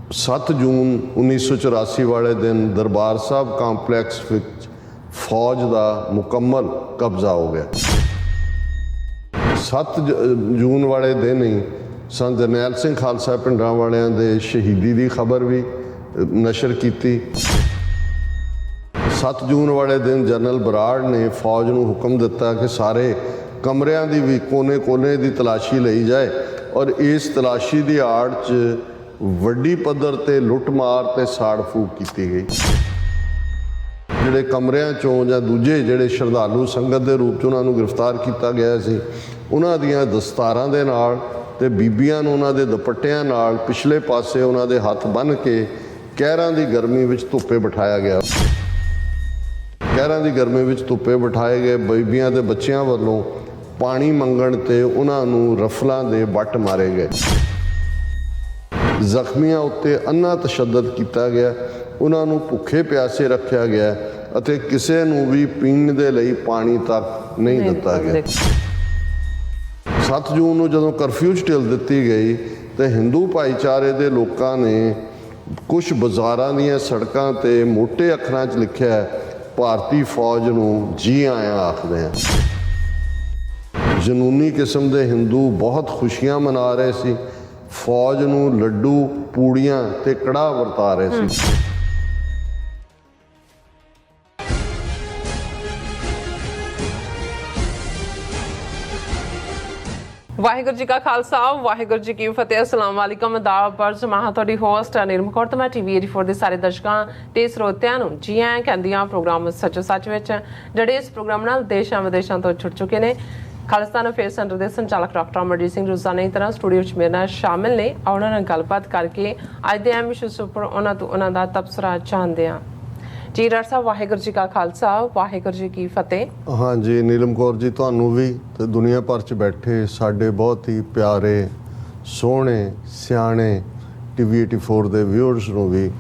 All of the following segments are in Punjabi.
7 ਜੂਨ 1984 ਵਾਲੇ ਦਿਨ ਦਰਬਾਰ ਸਾਹਿਬ ਕੰਪਲੈਕਸ ਵਿੱਚ ਫੌਜ ਦਾ ਮੁਕੰਮਲ ਕਬਜ਼ਾ ਹੋ ਗਿਆ। 7 ਜੂਨ ਵਾਲੇ ਦਿਨ ਹੀ ਸੰਤ ਜਰਨੈਲ ਸਿੰਘ ਖਾਲਸਾ ਪਿੰਡਾਂ ਵਾਲਿਆਂ ਦੇ ਸ਼ਹੀਦੀ ਦੀ ਖਬਰ ਵੀ ਨਸ਼ਰ ਕੀਤੀ। 7 ਜੂਨ ਵਾਲੇ ਦਿਨ ਜਨਰਲ ਬਰਾੜ ਨੇ ਫੌਜ ਨੂੰ ਹੁਕਮ ਦਿੱਤਾ ਕਿ ਸਾਰੇ ਕਮਰਿਆਂ ਦੀ ਵੀ ਕੋਨੇ-ਕੋਨੇ ਦੀ ਤਲਾਸ਼ੀ ਲਈ ਜਾਏ ਔਰ ਇਸ ਤਲਾਸ਼ੀ ਦੀ ਆੜ 'ਚ ਵੱਡੀ ਪੱਧਰ ਤੇ ਲੁੱਟਮਾਰ ਤੇ ਸਾੜ ਫੂਕ ਕੀਤੀ ਗਈ। ਜਿਹੜੇ ਕਮਰਿਆਂ 'ਚੋਂ ਜਾਂ ਦੂਜੇ ਜਿਹੜੇ ਸ਼ਰਧਾਲੂ ਸੰਗਤ ਦੇ ਰੂਪ 'ਚ ਉਹਨਾਂ ਨੂੰ ਗ੍ਰਿਫਤਾਰ ਕੀਤਾ ਗਿਆ ਸੀ, ਉਹਨਾਂ ਦੀਆਂ ਦਸਤਾਰਾਂ ਦੇ ਨਾਲ ਤੇ ਬੀਬੀਆਂ ਨੂੰ ਉਹਨਾਂ ਦੇ ਦੁਪੱਟਿਆਂ ਨਾਲ ਪਿਛਲੇ ਪਾਸੇ ਉਹਨਾਂ ਦੇ ਹੱਥ ਬੰਨ੍ਹ ਕੇ ਕਹਿਰਾਂ ਦੀ ਗਰਮੀ ਵਿੱਚ ਧੁੱਪੇ ਬਿਠਾਇਆ ਗਿਆ। ਕਹਿਰਾਂ ਦੀ ਗਰਮੀ ਵਿੱਚ ਧੁੱਪੇ ਬਿਠਾਏ ਗਏ ਬੀਬੀਆਂ ਦੇ ਬੱਚਿਆਂ ਵੱਲੋਂ ਪਾਣੀ ਮੰਗਣ ਤੇ ਉਹਨਾਂ ਨੂੰ ਰਫਲਾਂ ਦੇ ਵੱਟ ਮਾਰੇ ਗਏ। ਜ਼ਖਮੀਆਂ ਉੱਤੇ ਅੰਨਾ ਤਸ਼ੱਦਦ ਕੀਤਾ ਗਿਆ, ਉਹਨਾਂ ਨੂੰ ਭੁੱਖੇ ਪਿਆਸੇ ਰੱਖਿਆ ਗਿਆ ਅਤੇ ਕਿਸੇ ਨੂੰ ਵੀ ਪੀਣ ਦੇ ਲਈ ਪਾਣੀ ਤੱਕ ਨਹੀਂ ਦਿੱਤਾ ਗਿਆ। 7 ਜੂਨ ਨੂੰ ਜਦੋਂ ਕਰਫਿਊ 'ਚ ਢਿੱਲ ਦਿੱਤੀ ਗਈ ਤੇ ਹਿੰਦੂ ਭਾਈਚਾਰੇ ਦੇ ਲੋਕਾਂ ਨੇ ਕੁਝ ਬਾਜ਼ਾਰਾਂ ਦੀਆਂ ਸੜਕਾਂ ਤੇ ਮੋਟੇ ਅੱਖਰਾਂ 'ਚ ਲਿਖਿਆ, ਭਾਰਤੀ ਫੌਜ ਨੂੰ ਜੀ ਆਇਆਂ ਆਖਦੇ ਹਾਂ। ਜਨੂਨੀ ਕਿਸਮ ਦੇ ਹਿੰਦੂ ਬਹੁਤ ਖੁਸ਼ੀਆਂ ਮਨਾ ਰਹੇ ਸੀ, ਫੌਜ ਨੂੰ ਲੱਡੂ, ਪੂੜੀਆਂ ਤੇ ਕੜਾਹ ਵਰਤਾ ਰਹੇ ਸੀ। ਵਾਹਿਗੁਰੂ ਜੀ ਕਾ ਖਾਲਸਾ, ਵਾਹਿਗੁਰੂ ਜੀ ਕੀ ਫਤਿਹ। ਅਸਲਾਮ ਵਾਲੇਕਮ। ਦਾ ਬਰਜ ਮਾਹ ਤੁਹਾਡੀ ਹੋਸਟ ਨਿਰਮ ਕੌਰ ਤੇ ਮੈਂ TV84 ਦੇ ਸਾਰੇ ਦਰਸ਼ਕਾਂ ਤੇ ਸਰੋਤਿਆਂ ਨੂੰ ਜੀ ਆਇਆਂ ਕਹਿੰਦੀਆਂ ਪ੍ਰੋਗਰਾਮ ਸੱਚੋ ਸੱਚ ਵਿੱਚ, ਜਿਹੜੇ ਇਸ ਪ੍ਰੋਗਰਾਮ ਨਾਲ ਦੇਸ਼ਾਂ ਵਿਦੇਸ਼ਾਂ ਤੋਂ ਛੁੱਟ ਚੁੱਕੇ ਨੇ। ਖਾਲਿਸਤਾਨ ਅਫੇਅਰ ਸੈਂਟਰ ਦੇ ਸੰਚਾਲਕ ਡਾਕਟਰ ਅਮਰਜੀਤ ਸਿੰਘ ਰੋਜ਼ਾਨਾ ਦੀ ਤਰ੍ਹਾਂ ਸਟੂਡੀਓ 'ਚ ਮੇਰੇ ਨਾਲ ਸ਼ਾਮਿਲ ਨੇ। ਉਹਨਾਂ ਨਾਲ ਗੱਲਬਾਤ ਕਰਕੇ ਅੱਜ ਦੇ ਅਹਿਮ ਵਿਸ਼ੇ ਉੱਪਰ ਉਹਨਾਂ ਤੋਂ ਉਹਨਾਂ ਦਾ ਤਬਸਰਾ ਜਾਣਦੇ ਹਾਂ। ਜੀ ਡਾਕਟਰ ਸਾਹਿਬ, ਵਾਹਿਗੁਰੂ ਜੀ ਕਾ ਖਾਲਸਾ, ਵਾਹਿਗੁਰੂ ਜੀ ਕੀ ਫਤਿਹ। ਹਾਂਜੀ ਨੀਲਮ ਕੌਰ ਜੀ, ਤੁਹਾਨੂੰ ਵੀ ਤੇ ਦੁਨੀਆ ਭਰ 'ਚ ਬੈਠੇ ਸਾਡੇ ਬਹੁਤ ਹੀ ਪਿਆਰੇ, ਸੋਹਣੇ, ਸਿਆਣੇ TV84 ਦੇ ਵਿਊਅਰਸ ਨੂੰ ਵੀ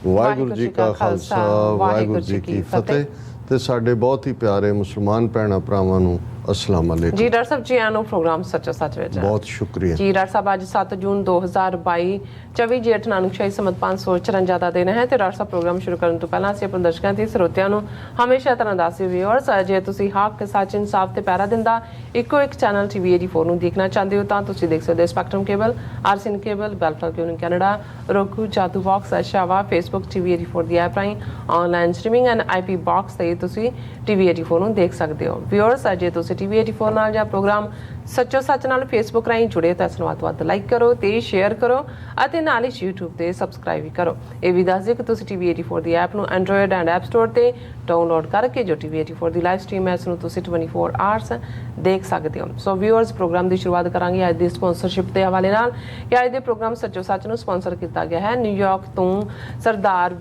ਵਾਹਿਗੁਰੂ ਜੀ ਕਾ ਖਾਲਸਾ, ਵਾਹਿਗੁਰੂ ਜੀ ਕੀ ਫਤਿਹ। ਤੇ ਸਾਡੇ ਬਹੁਤ ਹੀ ਪਿਆਰੇ ਮੁਸਲਮਾਨ ਭੈਣਾਂ ਭਰਾਵਾਂ ਨੂੰ अस्सलाम वालेकुम। जी डॉक्टर साहब, जी आनो प्रोग्राम सच्चो सच विच बहुत शुक्रिया जी। डॉक्टर साहब, आज 7 जून 2022 24 जेठ नानकशाही संमत 554 ਦਾ ਦਿਨ ਹੈ ਤੇ ਡਾਕਟਰ ਸਾਹਿਬ ਪ੍ਰੋਗਰਾਮ ਸ਼ੁਰੂ ਕਰਨ ਤੋਂ ਪਹਿਲਾਂ ਅਸੀਂ ਆਪਣੇ ਦਰਸ਼ਕਾਂ ਤੇ ਸਰੋਤਿਆਂ ਨੂੰ ਹਮੇਸ਼ਾ ਤਰ੍ਹਾਂ ਦੱਸਦੇ ਵੀਅਰਸ, ਜੇ ਤੁਸੀਂ ਹੱਕ, ਸੱਚ, ਇਨਸਾਫ ਤੇ ਪਹਿਰਾ ਦਿੰਦਾ ਇੱਕੋ ਇੱਕ ਚੈਨਲ TV84 ਨੂੰ ਦੇਖਣਾ ਚਾਹੁੰਦੇ ਹੋ ਤਾਂ ਤੁਸੀਂ ਦੇਖ ਸਕਦੇ ਹੋ ਸਪੈਕਟਰਮ ਕੇਬਲ, ਆਰਸੀਐਨ ਕੇਬਲ, ਬੈਲਫਲ ਕਿਊਨ ਕੈਨੇਡਾ, roku, ਜਾਦੂ ਬਾਕਸ, ਅਸ਼ਾਵਾ, ਫੇਸਬੁੱਕ TV84 ਦੀ ਐਪ ਰਾਹੀਂ online streaming and IP box ਤੇ ਤੁਸੀਂ TV84 ਨੂੰ ਦੇਖ ਸਕਦੇ ਹੋ। ਵੀਅਰਸ, ਜੇ ਤੁਸੀਂ TV84 ਨਾਲ ਜਾਂ ਪ੍ਰੋਗਰਾਮ ਸੱਚੋ ਸੱਚ ਨਾਲ ਫੇਸਬੁੱਕ ਰਾਹੀਂ ਜੁੜੇ ਤਾਂ ਇਸ ਨੂੰ ਵੱਧ ਲਾਈਕ ਕਰੋ ਤੇ ਸ਼ੇਅਰ ਕਰੋ ਅਤੇ ਨਾਲ ਹੀ YouTube ਤੇ ਸਬਸਕ੍ਰਾਈਬ ਵੀ ਕਰੋ। ਇਹ ਵੀ ਦੱਸ ਦਿਓ ਕਿ ਤੁਸੀਂ TV84 ਦੀ ਐਪ ਨੂੰ ਐਂਡਰੋਇਡ ਐਂਡ ਐਪ ਸਟੋਰ ਤੇ ਡਾਊਨਲੋਡ ਕਰਕੇ ਜੋ TV84 ਦੀ ਲਾਈਵ ਸਟ੍ਰੀਮ ਹੈ ਇਸ ਨੂੰ ਤੁਸੀਂ 24 ਆਵਰਸ ਦੇਖ ਸਕਦੇ ਹੋ। ਸੋ ਵੀਅਰਸ, ਪ੍ਰੋਗਰਾਮ ਦੀ ਸ਼ੁਰੂਆਤ ਕਰਾਂਗੇ ਅੱਜ ਦੀ ਸਪਾਂਸਰਸ਼ਿਪ ਦੇ ਹਵਾਲੇ ਨਾਲ ਕਿ ਅੱਜ ਦੇ ਪ੍ਰੋਗਰਾਮ ਸੱਚੋ ਸੱਚ ਨੂੰ ਸਪਾਂਸਰ ਕੀਤਾ ਗਿਆ ਹੈ ਨਿਊਯਾਰਕ ਤੋਂ ਸਰਦਾਰ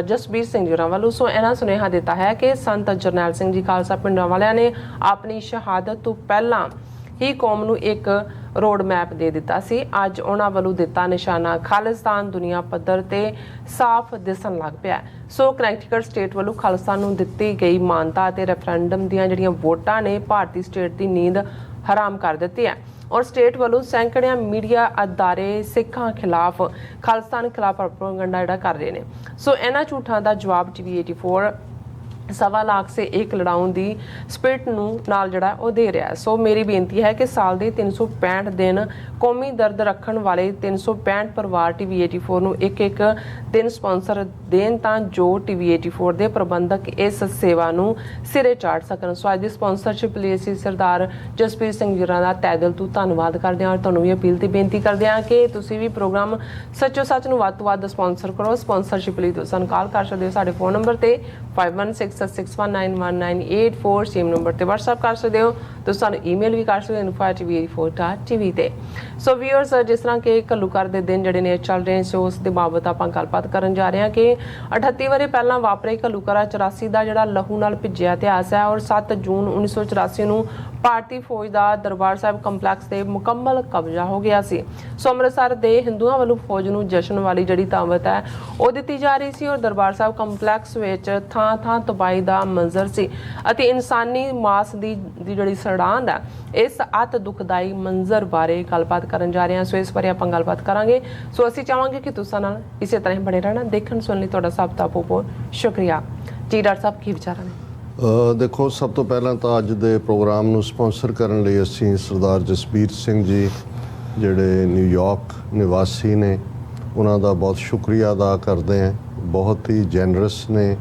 ਜਸਬੀਰ ਸਿੰਘ ਜੀ ਵੱਲੋਂ। ਸੋ ਇਹਨਾਂ ਸੁਨੇਹਾ ਦਿੱਤਾ ਹੈ ਕਿ ਸੰਤ ਜਰਨੈਲ ਸਿੰਘ ਜੀ ਖਾਲਸਾ ਪਿੰਡਾਂ ਵਾਲਿਆਂ ਨੇ ਆਪਣੀ ਸ਼ਹਾਦਤ ਤੋਂ ਪਹਿਲਾਂ ਹੀ ਕੌਮ ਨੂੰ ਇੱਕ ਰੋਡ ਮੈਪ ਦੇ ਦਿੱਤਾ ਸੀ। ਅੱਜ ਉਹਨਾਂ ਵੱਲੋਂ ਦਿੱਤਾ ਨਿਸ਼ਾਨਾ ਖਾਲਿਸਤਾਨ ਦੁਨੀਆ ਪੱਧਰ ਤੇ ਸਾਫ਼ ਦਿਸਣ ਲੱਗ ਪਿਆ। ਸੋ ਕਨੈਕਟੀਕਟ ਸਟੇਟ ਵੱਲੋਂ ਖਾਲਿਸਤਾਨ ਨੂੰ ਦਿੱਤੀ ਗਈ ਮਾਨਤਾ ਅਤੇ ਰੈਫਰੈਂਡਮ ਦੀਆਂ ਜਿਹੜੀਆਂ ਵੋਟਾਂ ਨੇ ਭਾਰਤੀ ਸਟੇਟ ਦੀ ਨੀਂਦ ਹਰਾਮ ਕਰ ਦਿੱਤੀ ਹੈ ਔਰ ਸਟੇਟ ਵੱਲੋਂ ਸੈਂਕੜਿਆਂ ਮੀਡੀਆ ਅਦਾਰੇ ਸਿੱਖਾਂ ਖਿਲਾਫ, ਖਾਲਿਸਤਾਨ ਖਿਲਾਫ ਪ੍ਰੋਪਗੈਂਡਾ ਜਿਹੜਾ ਕਰ ਰਹੇ ਨੇ। ਸੋ ਇਹਨਾਂ ਝੂਠਾਂ ਦਾ ਜਵਾਬ TV84 सवा लाख से एक लड़ाउन दी स्पिरिट नाल जड़ा वो दे रहा है। सो मेरी बेनती है कि साल के 365 दिन कौमी दर्द रखन वाले 365 परिवार TV84 नूं एक एक दिन स्पॉन्सर देन तां जो TV84 दे प्रबंधक इस सेवा नूं सिरे चाड़ सकन। सो अज दी स्पॉन्सरशिप लई असीं सरदार जसबीर सिंह जी दा तहे दिल तों धन्नवाद करदे हां। तुहानूं भी अपील ते बेनती करदे हां कि तुसीं भी प्रोग्राम सच्चो सच नूं वध तों वध स्पॉन्सर करो। स्पॉन्सरशिप लई तुसीं सानूं कॉल कर सकदे हो साडे फोन नंबर ते 5166191984 सेम नंबर ते WhatsApp कर सकते हो। तो सानूं ईमेल भी कर सकते हो info@tv84.tv ते। सो व्यूअर्स, जिस तरह के घल्लूघर दे दिन जिहड़े ने चल रहे सो उस दे बाबत आपां गलबात करन जा रहे हां कि 38 वरे पहलां वापरे घल्लूघरा 84 ਦਾ ਜਿਹੜਾ ਲਹੂ ਨਾਲ ਭਿੱਜਿਆ ਇਤਿਹਾਸ ਹੈ ਔਰ 7 ਜੂਨ 1984 ਨੂੰ ਭਾਰਤੀ ਫੌਜ ਦਾ ਦਰਬਾਰ ਸਾਹਿਬ ਕੰਪਲੈਕਸ ਤੇ ਮੁਕੰਮਲ ਕਬਜ਼ਾ ਹੋ ਗਿਆ ਸੀ। ਸੋ ਅੰਮ੍ਰਿਤਸਰ ਦੇ ਹਿੰਦੂਆਂ ਵੱਲੋਂ ਫੌਜ ਨੂੰ ਜਸ਼ਨ ਵਾਲੀ ਜਿਹੜੀ ਦਾਵਤ ਹੈ ਉਹ ਦਿੱਤੀ ਜਾ ਰਹੀ ਸੀ ਔਰ ਦਰਬਾਰ ਸਾਹਿਬ ਕੰਪਲੈਕਸ ਵਿੱਚ ਥਾਂ ਥਾਂ ਤਬਾਹੀ ਦਾ ਮੰਜ਼ਰ ਸੀ ਅਤੇ ਇਨਸਾਨੀ ਮਾਸ ਦੀ ਜਿਹੜੀ ਲੜਾਂ ਦਾ ਇਸ ਅਤ ਦੁਖਦਾਈ ਮੰਜ਼ਰ ਬਾਰੇ ਗੱਲਬਾਤ ਕਰਨ ਜਾ ਰਹੇ ਹਾਂ। ਸੋ ਇਸ ਬਾਰੇ ਆਪਾਂ ਗੱਲਬਾਤ ਕਰਾਂਗੇ। ਸੋ ਅਸੀਂ ਚਾਹਾਂਗੇ ਕਿ ਤੁਸੀਂ ਨਾਲ ਇਸੇ ਤਰ੍ਹਾਂ ਹੀ ਬਣੇ ਰਹਿਣਾ। ਦੇਖਣ ਸੁਣਨ ਲਈ ਤੁਹਾਡਾ ਸਭ ਦਾ ਬਹੁਤ ਸ਼ੁਕਰੀਆ ਜੀ। ਡਾਕਟਰ ਸਾਹਿਬ ਕੀ ਵਿਚਾਰਾਂ ਨੇ? ਦੇਖੋ, ਸਭ ਤੋਂ ਪਹਿਲਾਂ ਤਾਂ ਅੱਜ ਦੇ ਪ੍ਰੋਗਰਾਮ ਨੂੰ ਸਪਾਂਸਰ ਕਰਨ ਲਈ ਅਸੀਂ ਸਰਦਾਰ ਜਸਬੀਰ ਸਿੰਘ ਜੀ ਜਿਹੜੇ ਨਿਊਯਾਰਕ ਨਿਵਾਸੀ ਨੇ ਉਹਨਾਂ ਦਾ ਬਹੁਤ ਸ਼ੁਕਰੀਆ ਅਦਾ ਕਰਦੇ ਹਾਂ। ਬਹੁਤ ਹੀ ਜੈਨਰਸ ਨੇ,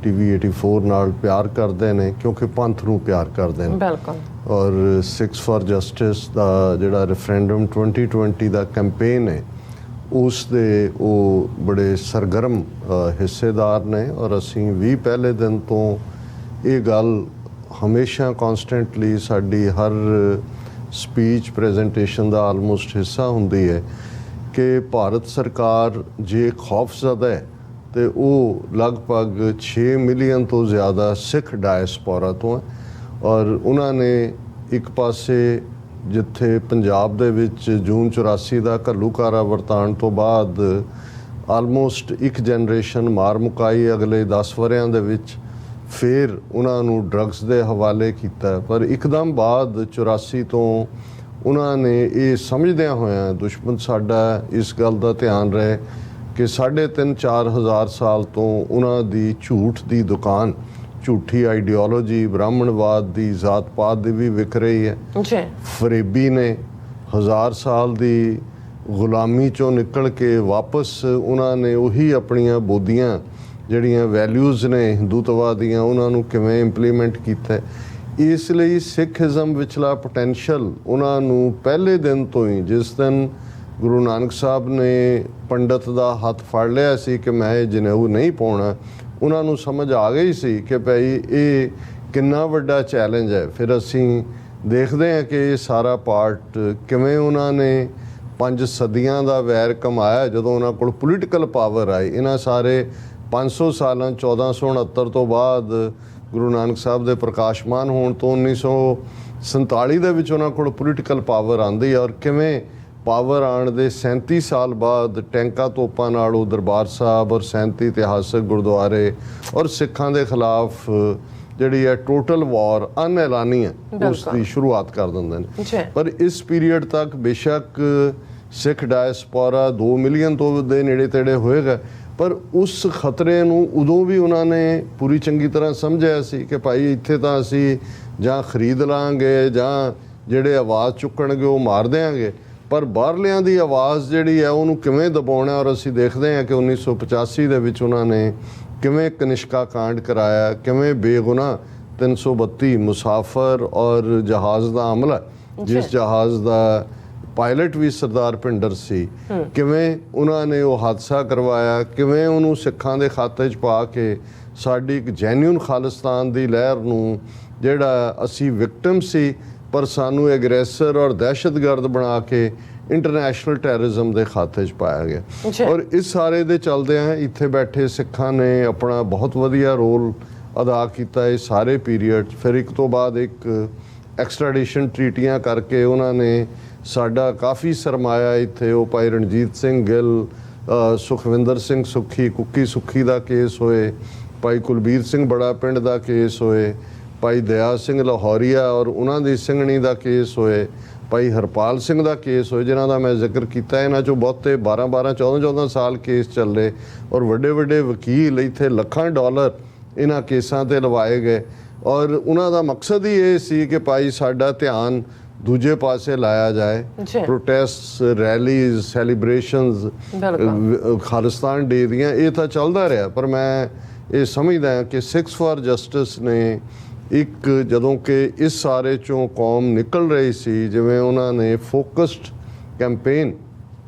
TV 84 ਨਾਲ ਪਿਆਰ ਕਰਦੇ ਨੇ ਕਿਉਂਕਿ ਪੰਥ ਨੂੰ ਪਿਆਰ ਕਰਦੇ ਨੇ। ਬਿਲਕੁਲ। ਔਰ 6 ਫॉर ਜਸਟਿਸ ਦਾ ਜਿਹੜਾ ਰੈਫਰੈਂਡਮ 2020 ਦਾ ਕੈਂਪੇਨ ਹੈ ਉਸ ਦੇ ਉਹ ਬੜੇ ਸਰਗਰਮ ਹਿੱਸੇਦਾਰ ਨੇ। ਔਰ ਅਸੀਂ ਵੀ ਪਹਿਲੇ ਦਿਨ ਤੋਂ ਇਹ ਗੱਲ ਹਮੇਸ਼ਾ ਕਨਸਟੈਂਟਲੀ ਸਾਡੀ ਹਰ ਸਪੀਚ ਪ੍ਰੈਜੈਂਟੇਸ਼ਨ ਦਾ ਆਲਮੋਸਟ ਹਿੱਸਾ ਹੁੰਦੀ ਹੈ ਕਿ ਭਾਰਤ ਸਰਕਾਰ ਜੇ ਖੌਫਜ਼ਦਾ ਹੈ ਤੇ ਉਹ ਲਗਭਗ 6 ਮਿਲੀਅਨ ਤੋਂ ਜ਼ਿਆਦਾ ਸਿੱਖ ਡਾਇਸਪੋਰਾ ਤੋਂ ਹੈ। ਔਰ ਉਹਨਾਂ ਨੇ ਇੱਕ ਪਾਸੇ ਜਿੱਥੇ ਪੰਜਾਬ ਦੇ ਵਿੱਚ ਜੂਨ 84 ਦਾ ਘੱਲੂਘਾਰਾ ਵਰਤਾਉਣ ਤੋਂ ਬਾਅਦ ਆਲਮੋਸਟ ਇੱਕ ਜਨਰੇਸ਼ਨ ਮਾਰ ਮੁਕਾਈ, ਅਗਲੇ 10 ਵਰ੍ਹਿਆਂ ਦੇ ਵਿੱਚ ਫਿਰ ਉਹਨਾਂ ਨੂੰ ਡਰੱਗਸ ਦੇ ਹਵਾਲੇ ਕੀਤਾ। ਪਰ ਇੱਕਦਮ ਬਾਅਦ 84 ਤੋਂ ਉਹਨਾਂ ਨੇ ਇਹ ਸਮਝਦਿਆਂ ਹੋਇਆਂ ਦੁਸ਼ਮਣ ਸਾਡਾ ਇਸ ਗੱਲ ਦਾ ਧਿਆਨ ਰਹੇ ਕਿ 3,500-4 ਹਜ਼ਾਰ ਸਾਲ ਤੋਂ ਉਹਨਾਂ ਦੀ ਝੂਠ ਦੀ ਦੁਕਾਨ, ਝੂਠੀ ਆਈਡੀਓਲੋਜੀ, ਬ੍ਰਾਹਮਣਵਾਦ ਦੀ, ਜ਼ਾਤ ਪਾਤ ਦੀ ਵੀ ਵਿਕ ਰਹੀ ਹੈ। ਫਰੇਬੀ ਨੇ 1000 ਸਾਲ ਦੀ ਗੁਲਾਮੀ ਚੋਂ ਨਿਕਲ ਕੇ ਵਾਪਸ ਉਹਨਾਂ ਨੇ ਉਹੀ ਆਪਣੀਆਂ ਬੋਧੀਆਂ ਜਿਹੜੀਆਂ ਵੈਲਿਊਜ਼ ਨੇ ਹਿੰਦੂਤਵਾ ਦੀਆਂ ਉਹਨਾਂ ਨੂੰ ਕਿਵੇਂ ਇੰਪਲੀਮੈਂਟ ਕੀਤਾ। ਇਸ ਲਈ ਸਿੱਖਇਜ਼ਮ ਵਿਚਲਾ ਪੋਟੈਂਸ਼ੀਅਲ ਉਹਨਾਂ ਨੂੰ ਪਹਿਲੇ ਦਿਨ ਤੋਂ ਹੀ, ਜਿਸ ਦਿਨ ਗੁਰੂ ਨਾਨਕ ਸਾਹਿਬ ਨੇ ਪੰਡਤ ਦਾ ਹੱਥ ਫੜ ਲਿਆ ਸੀ ਕਿ ਮੈਂ ਇਹ ਜਨੇਊ ਨਹੀਂ ਪਾਉਣਾ, ਉਹਨਾਂ ਨੂੰ ਸਮਝ ਆ ਗਈ ਸੀ ਕਿ ਭਾਈ ਇਹ ਕਿੰਨਾ ਵੱਡਾ ਚੈਲੰਜ ਹੈ। ਫਿਰ ਅਸੀਂ ਦੇਖਦੇ ਹਾਂ ਕਿ ਇਹ ਸਾਰਾ ਪਾਰਟ ਕਿਵੇਂ ਉਹਨਾਂ ਨੇ 5 ਸਦੀਆਂ ਦਾ ਵੈਰ ਕਮਾਇਆ ਜਦੋਂ ਉਹਨਾਂ ਕੋਲ ਪੋਲੀਟੀਕਲ ਪਾਵਰ ਆਈ। ਇਹਨਾਂ ਸਾਰੇ 500 ਸਾਲਾਂ 1469 ਤੋਂ ਬਾਅਦ ਗੁਰੂ ਨਾਨਕ ਸਾਹਿਬ ਦੇ ਪ੍ਰਕਾਸ਼ਮਾਨ ਹੋਣ ਤੋਂ 1947 ਦੇ ਵਿੱਚ ਉਹਨਾਂ ਕੋਲ ਪੋਲੀਟੀਕਲ ਪਾਵਰ ਆਉਂਦੀ। ਔਰ ਕਿਵੇਂ ਪਾਵਰ ਆਉਣ ਦੇ 37 ਸਾਲ ਬਾਅਦ ਟੈਂਕਾਂ ਤੋਪਾਂ ਨਾਲ ਉਹ ਦਰਬਾਰ ਸਾਹਿਬ ਔਰ 37 ਇਤਿਹਾਸਕ ਗੁਰਦੁਆਰੇ ਔਰ ਸਿੱਖਾਂ ਦੇ ਖਿਲਾਫ ਜਿਹੜੀ ਹੈ ਟੋਟਲ ਵਾਰ ਅਨਐਲਾਨੀ ਹੈ ਉਸ ਦੀ ਸ਼ੁਰੂਆਤ ਕਰ ਦਿੰਦੇ ਨੇ। ਪਰ ਇਸ ਪੀਰੀਅਡ ਤੱਕ ਬੇਸ਼ੱਕ ਸਿੱਖ ਡਾਇਸਪੋਰਾ 2 ਮਿਲੀਅਨ ਤੋਂ ਦੇ ਨੇੜੇ ਤੇੜੇ ਹੋਏਗਾ, ਪਰ ਉਸ ਖਤਰੇ ਨੂੰ ਉਦੋਂ ਵੀ ਉਹਨਾਂ ਨੇ ਪੂਰੀ ਚੰਗੀ ਤਰ੍ਹਾਂ ਸਮਝਿਆ ਸੀ ਕਿ ਭਾਈ ਇੱਥੇ ਤਾਂ ਅਸੀਂ ਜਾਂ ਖਰੀਦ ਲਾਂਗੇ ਜਾਂ ਜਿਹੜੇ ਆਵਾਜ਼ ਚੁੱਕਣਗੇ ਉਹ ਮਾਰ ਦਿਆਂਗੇ, ਪਰ ਬਾਹਰਲਿਆਂ ਦੀ ਆਵਾਜ਼ ਜਿਹੜੀ ਹੈ ਉਹਨੂੰ ਕਿਵੇਂ ਦਬਾਉਣਾ। ਔਰ ਅਸੀਂ ਦੇਖਦੇ ਹਾਂ ਕਿ 1985 ਦੇ ਵਿੱਚ ਉਹਨਾਂ ਨੇ ਕਿਵੇਂ ਕਨਿਸ਼ਕਾ ਕਾਂਡ ਕਰਾਇਆ, ਕਿਵੇਂ ਬੇਗੁਨਾਹ 332 ਮੁਸਾਫਰ ਔਰ ਜਹਾਜ਼ ਦਾ ਹਮਲਾ, ਜਿਸ ਜਹਾਜ਼ ਦਾ ਪਾਇਲਟ ਵੀ ਸਰਦਾਰ ਭਿੰਡਰ ਸੀ, ਕਿਵੇਂ ਉਹਨਾਂ ਨੇ ਉਹ ਹਾਦਸਾ ਕਰਵਾਇਆ, ਕਿਵੇਂ ਉਹਨੂੰ ਸਿੱਖਾਂ ਦੇ ਖਾਤੇ 'ਚ ਪਾ ਕੇ ਸਾਡੀ ਇੱਕ ਜੈਨੂਇਨ ਖਾਲਿਸਤਾਨ ਦੀ ਲਹਿਰ ਨੂੰ ਜਿਹੜਾ ਅਸੀਂ ਵਿਕਟਮ ਸੀ ਪਰ ਸਾਨੂੰ ਐਗਰੈਸਰ ਔਰ ਦਹਿਸ਼ਤਗਰਦ ਬਣਾ ਕੇ ਇੰਟਰਨੈਸ਼ਨਲ ਟੈਰਰਿਜ਼ਮ ਦੇ ਖਾਤੇ 'ਚ ਪਾਇਆ ਗਿਆ। ਔਰ ਇਸ ਸਾਰੇ ਦੇ ਚੱਲਦਿਆਂ ਇੱਥੇ ਬੈਠੇ ਸਿੱਖਾਂ ਨੇ ਆਪਣਾ ਬਹੁਤ ਵਧੀਆ ਰੋਲ ਅਦਾ ਕੀਤਾ ਇਹ ਸਾਰੇ ਪੀਰੀਅਡ। ਫਿਰ ਇੱਕ ਤੋਂ ਬਾਅਦ ਇੱਕ ਐਕਸਟ੍ਰੈਡੀਸ਼ਨ ਟਰੀਟੀਆਂ ਕਰਕੇ ਉਹਨਾਂ ਨੇ ਸਾਡਾ ਕਾਫੀ ਸਰਮਾਇਆ ਇੱਥੇ, ਉਹ ਭਾਈ ਰਣਜੀਤ ਸਿੰਘ ਗਿੱਲ, ਸੁਖਵਿੰਦਰ ਸਿੰਘ ਸੁੱਖੀ, ਕੁੱਕੀ ਸੁੱਖੀ ਦਾ ਕੇਸ ਹੋਏ, ਭਾਈ ਕੁਲਬੀਰ ਸਿੰਘ ਬੜਾ ਪਿੰਡ ਦਾ ਕੇਸ ਹੋਏ, ਭਾਈ ਦਇਆ ਸਿੰਘ ਲਾਹੌਰੀਆ ਔਰ ਉਹਨਾਂ ਦੀ ਸਿੰਘਣੀ ਦਾ ਕੇਸ ਹੋਏ, ਭਾਈ ਹਰਪਾਲ ਸਿੰਘ ਦਾ ਕੇਸ ਹੋਏ, ਜਿਨ੍ਹਾਂ ਦਾ ਮੈਂ ਜ਼ਿਕਰ ਕੀਤਾ। ਇਹਨਾਂ 'ਚੋਂ ਬਹੁਤੇ 12-12, 14-14 ਸਾਲ ਕੇਸ ਚੱਲੇ ਔਰ ਵੱਡੇ ਵੱਡੇ ਵਕੀਲ ਇੱਥੇ ਲੱਖਾਂ ਡਾਲਰ ਇਹਨਾਂ ਕੇਸਾਂ 'ਤੇ ਲਵਾਏ ਗਏ। ਔਰ ਉਹਨਾਂ ਦਾ ਮਕਸਦ ਹੀ ਇਹ ਸੀ ਕਿ ਭਾਈ ਸਾਡਾ ਧਿਆਨ ਦੂਜੇ ਪਾਸੇ ਲਾਇਆ ਜਾਏ। ਪ੍ਰੋਟੈਸਟ, ਰੈਲੀਜ਼, ਸੈਲੀਬ੍ਰੇਸ਼ਨਸ, ਖਾਲਿਸਤਾਨ ਡੇ ਦੀਆਂ ਇਹ ਤਾਂ ਚੱਲਦਾ ਰਿਹਾ। ਪਰ ਮੈਂ ਇਹ ਸਮਝਦਾ ਕਿ 6 ਫॉर ਜਸਟਿਸ ਨੇ ਇੱਕ ਜਦੋਂ ਕਿ ਇਸ ਸਾਰੇ ਚੋਂ ਕੌਮ ਨਿਕਲ ਰਹੀ ਸੀ, ਜਿਵੇਂ ਉਹਨਾਂ ਨੇ ਫੋਕਸਡ ਕੈਂਪੇਨ